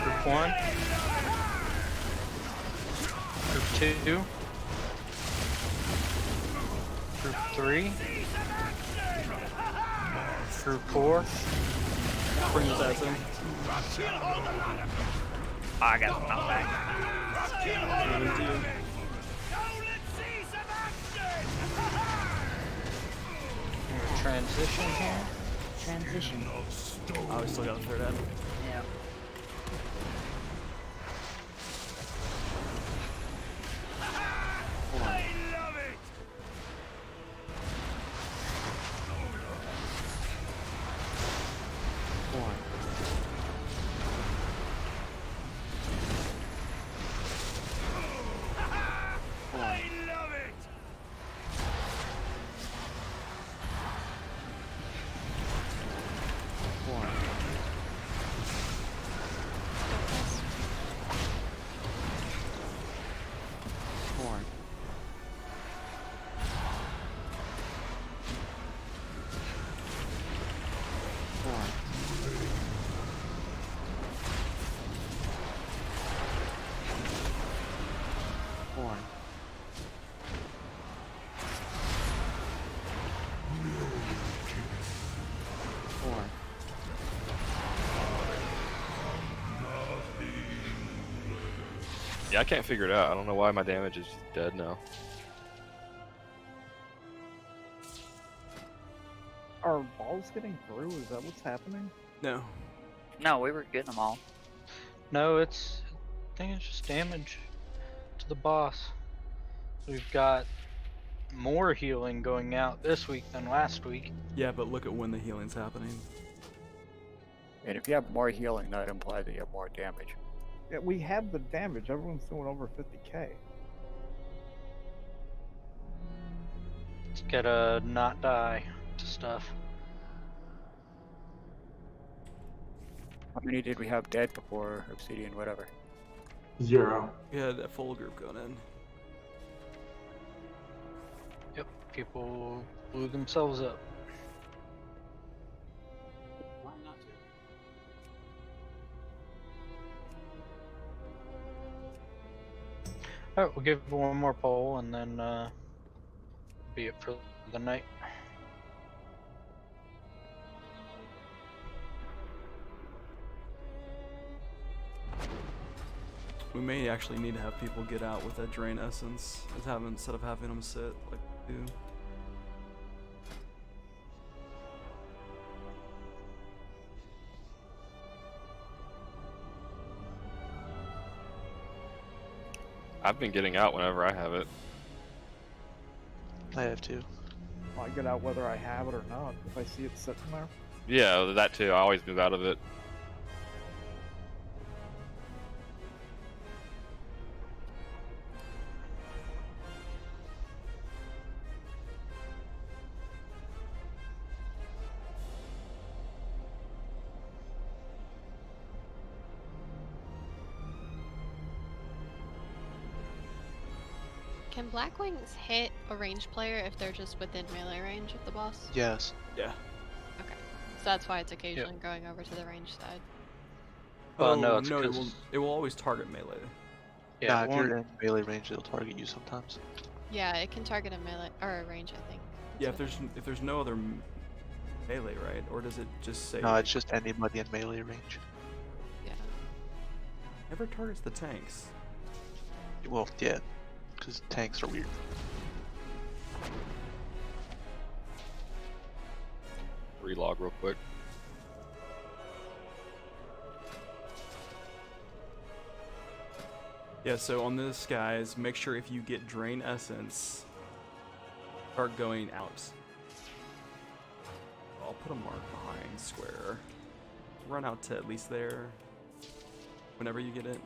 Group 1. Group 2. Group 3. Group 4. Bring his ass in. I got him knocked back. Transition here. Transition. Oh, we still got a third end. Yeah. Yeah, I can't figure it out. I don't know why my damage is dead now. Are balls getting through? Is that what's happening? No. No, we were getting them all. No, I think it's just damage to the boss. We've got more healing going out this week than last week. Yeah, but look at when the healing's happening. And if you have more healing, that implies that you have more damage. Yeah, we have the damage. Everyone's doing over 50k. Let's get a not die to stuff. How many did we have dead before Obsidian, whatever? 0. We had a full group going in. Yep, people blew themselves up. Why not to? Alright, we'll give one more poll and then be it for the night. We may actually need to have people get out with that drain essence instead of having them sit like we do. I've been getting out whenever I have it. I have too. I get out whether I have it or not. If I see it sitting there. Yeah, that too. I always move out of it. Can Black Wings hit a ranged player if they're just within melee range of the boss? Yes. Yeah. Okay. So that's why it's occasionally going over to the range side. Well, Oh, no, it's it will always target melee. Yeah, Nah, if you're in melee range, it'll target you sometimes. Yeah, it can target a melee or a range, I think. Yeah, if there's no other melee, right? Or does it just say? No, it's just anybody in melee range. Yeah. Never targets the tanks. Well, yeah, because tanks are weird. Relog real quick. Yeah, so on this, guys, make sure if you get Drain Essence, start going out. I'll put a mark behind. one square. Run out to at least there whenever you get it.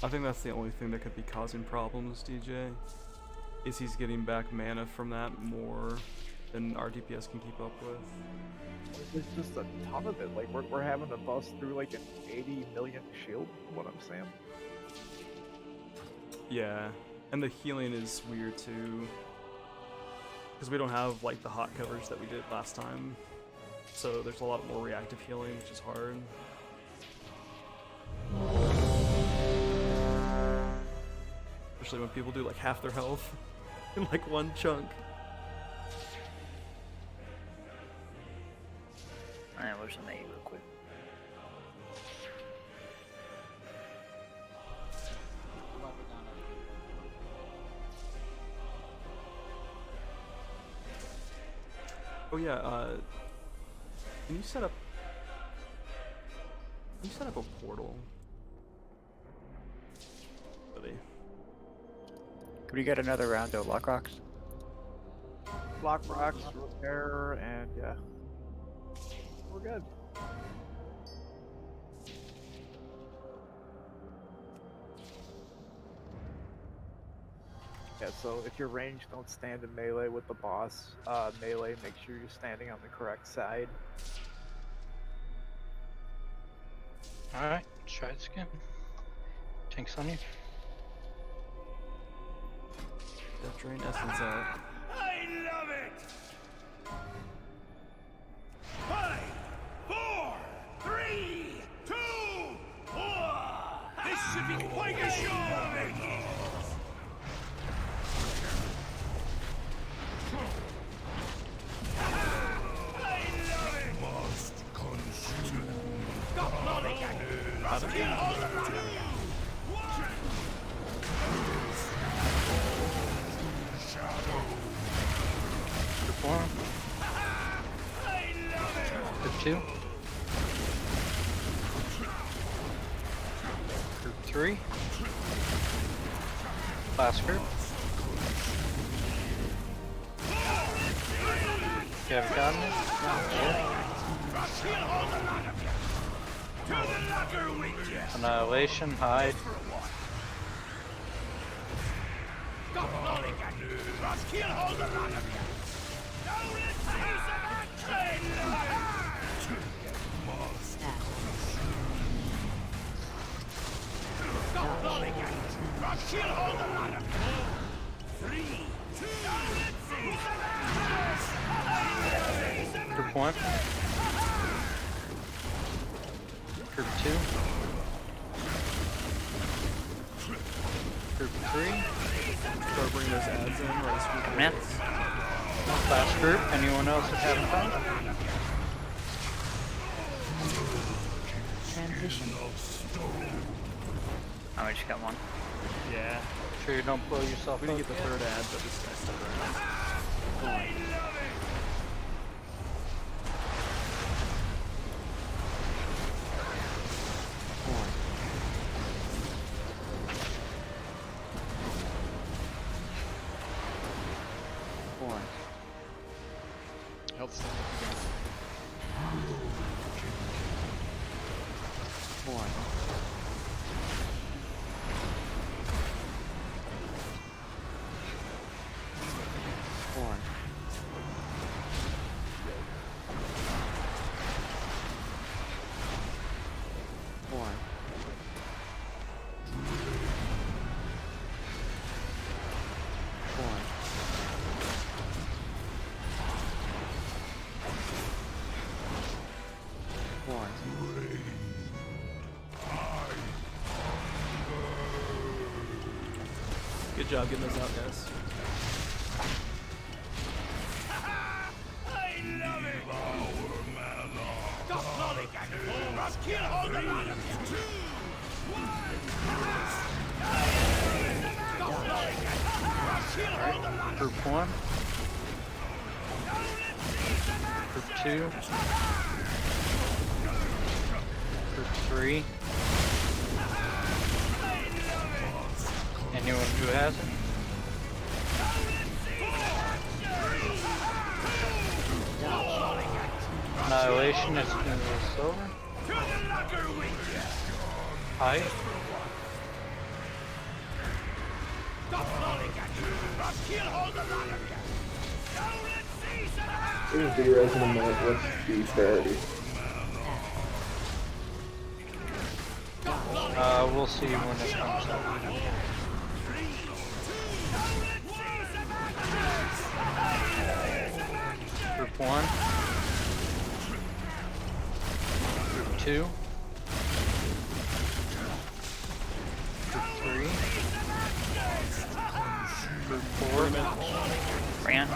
I think that's the only thing that could be causing problems, DJ, is he's getting back mana from that more than our DPS can keep up with. There's just a ton of it. Like we're having to bust through like an 80 million shield. What I'm saying. Yeah, and the healing is weird too, because we don't have like the hot covers that we did last time. So there's a lot more reactive healing, which is hard. Especially when people do like half their health in like one chunk. Alright, where's the name real quick? Oh yeah, can you set up a portal? Really? Could we get another round of Lock Rocks? Block rocks, repair, and yeah. We're good. Yeah, so if you're ranged, don't stand in melee with the boss. Melee, make sure you're standing on the correct side. Alright, let's try this again. Tanks on you. That drain essence out. I love it! 5, 4, 3, 2, 1. This should be quite a show! I love it! Must consume. Got Mulligan! Must kill all the lot of you! Perform. Group 2. Group 3. Last group. You have gotten it? Annihilation, hide. Group 1. Group 2. Group 3. Start bringing those ads in, right? Yeah. Last group. Anyone else that haven't done? Transition. Oh, we just got one. Yeah. Sure you don't blow yourself We up didn't get the yet? third ad, but this guy's still around. Health stand up again. 4. 4. 4. 4. 4. Good job getting those out, guys. I love it! Got Mulligan! Must kill all the lot of you! 2, 1. Got Mulligan! Must kill all the lot of you! Group 1. Group 2. Group 3. Anyone who hasn't? Annihilation is going to silver. Hi. We'll be res in a minute. What's the priority? We'll see when it comes up. Group 1. Group 2. Group 3. Group 4. Bring it.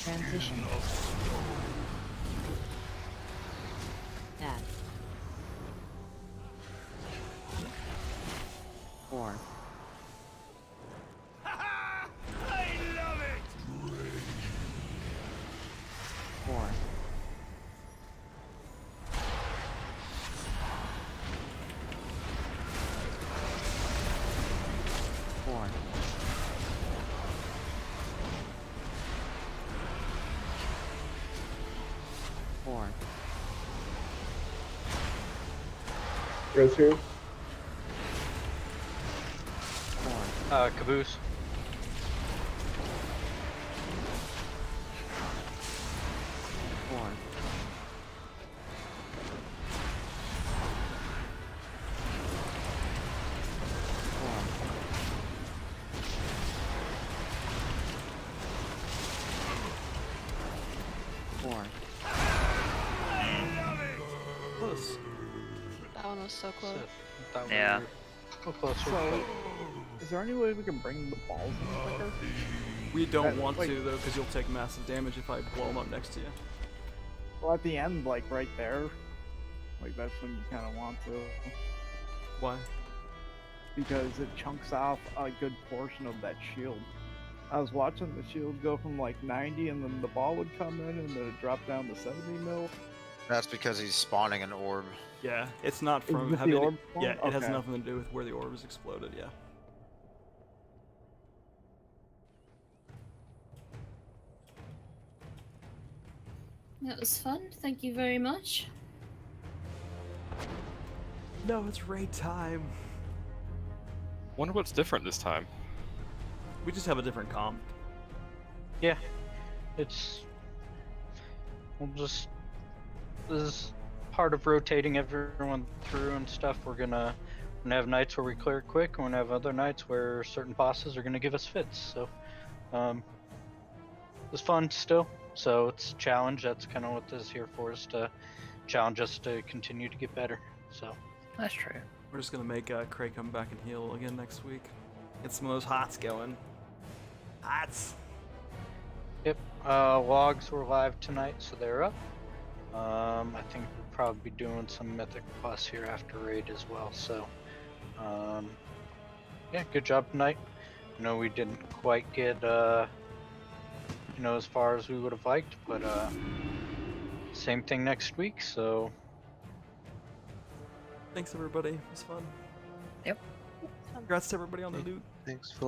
Transition. Add. 4. I love it! 4. 4. 4. Res who? 4. Caboose. 4. 4. Close. That one was so close. Yeah. How close So, is there any way we can bring the balls in quicker? We don't want like, to though, because you'll take massive damage if I blow them up next to you. Well, at the end, like right there, like that's when you kind of want to. Why? Because it chunks off a good portion of that shield. I was watching the shield go from like 90 and then the ball would come in and then it dropped down to 70 mil. That's because he's spawning an orb. Yeah, it's not Is from this having. the orb form? Yeah, it has Okay. nothing to do with where the orb is exploded. Yeah. That was fun. Thank you very much. No, it's raid time. Wonder what's different this time. We just have a different comp. Yeah. It's... We'll just... This is part of rotating everyone through and stuff. We're gonna have nights where we clear it quick, and we're gonna have other nights where certain bosses are gonna give us fits. So, it's fun still. So it's a challenge. That's kind of what this is here for, is to challenge us to continue to get better. So That's true. We're just gonna make Craig come back and heal again next week. Get some of those hots going. Hots. Yep. Logs were live tonight, so they're up. I think we'll probably be doing some Mythic Plus here after raid as well. So, yeah, good job tonight. I know we didn't quite get, as far as we would have liked, but same thing next week. So, Thanks everybody. It was fun. Yep. Congrats to everybody on the loot. Thanks for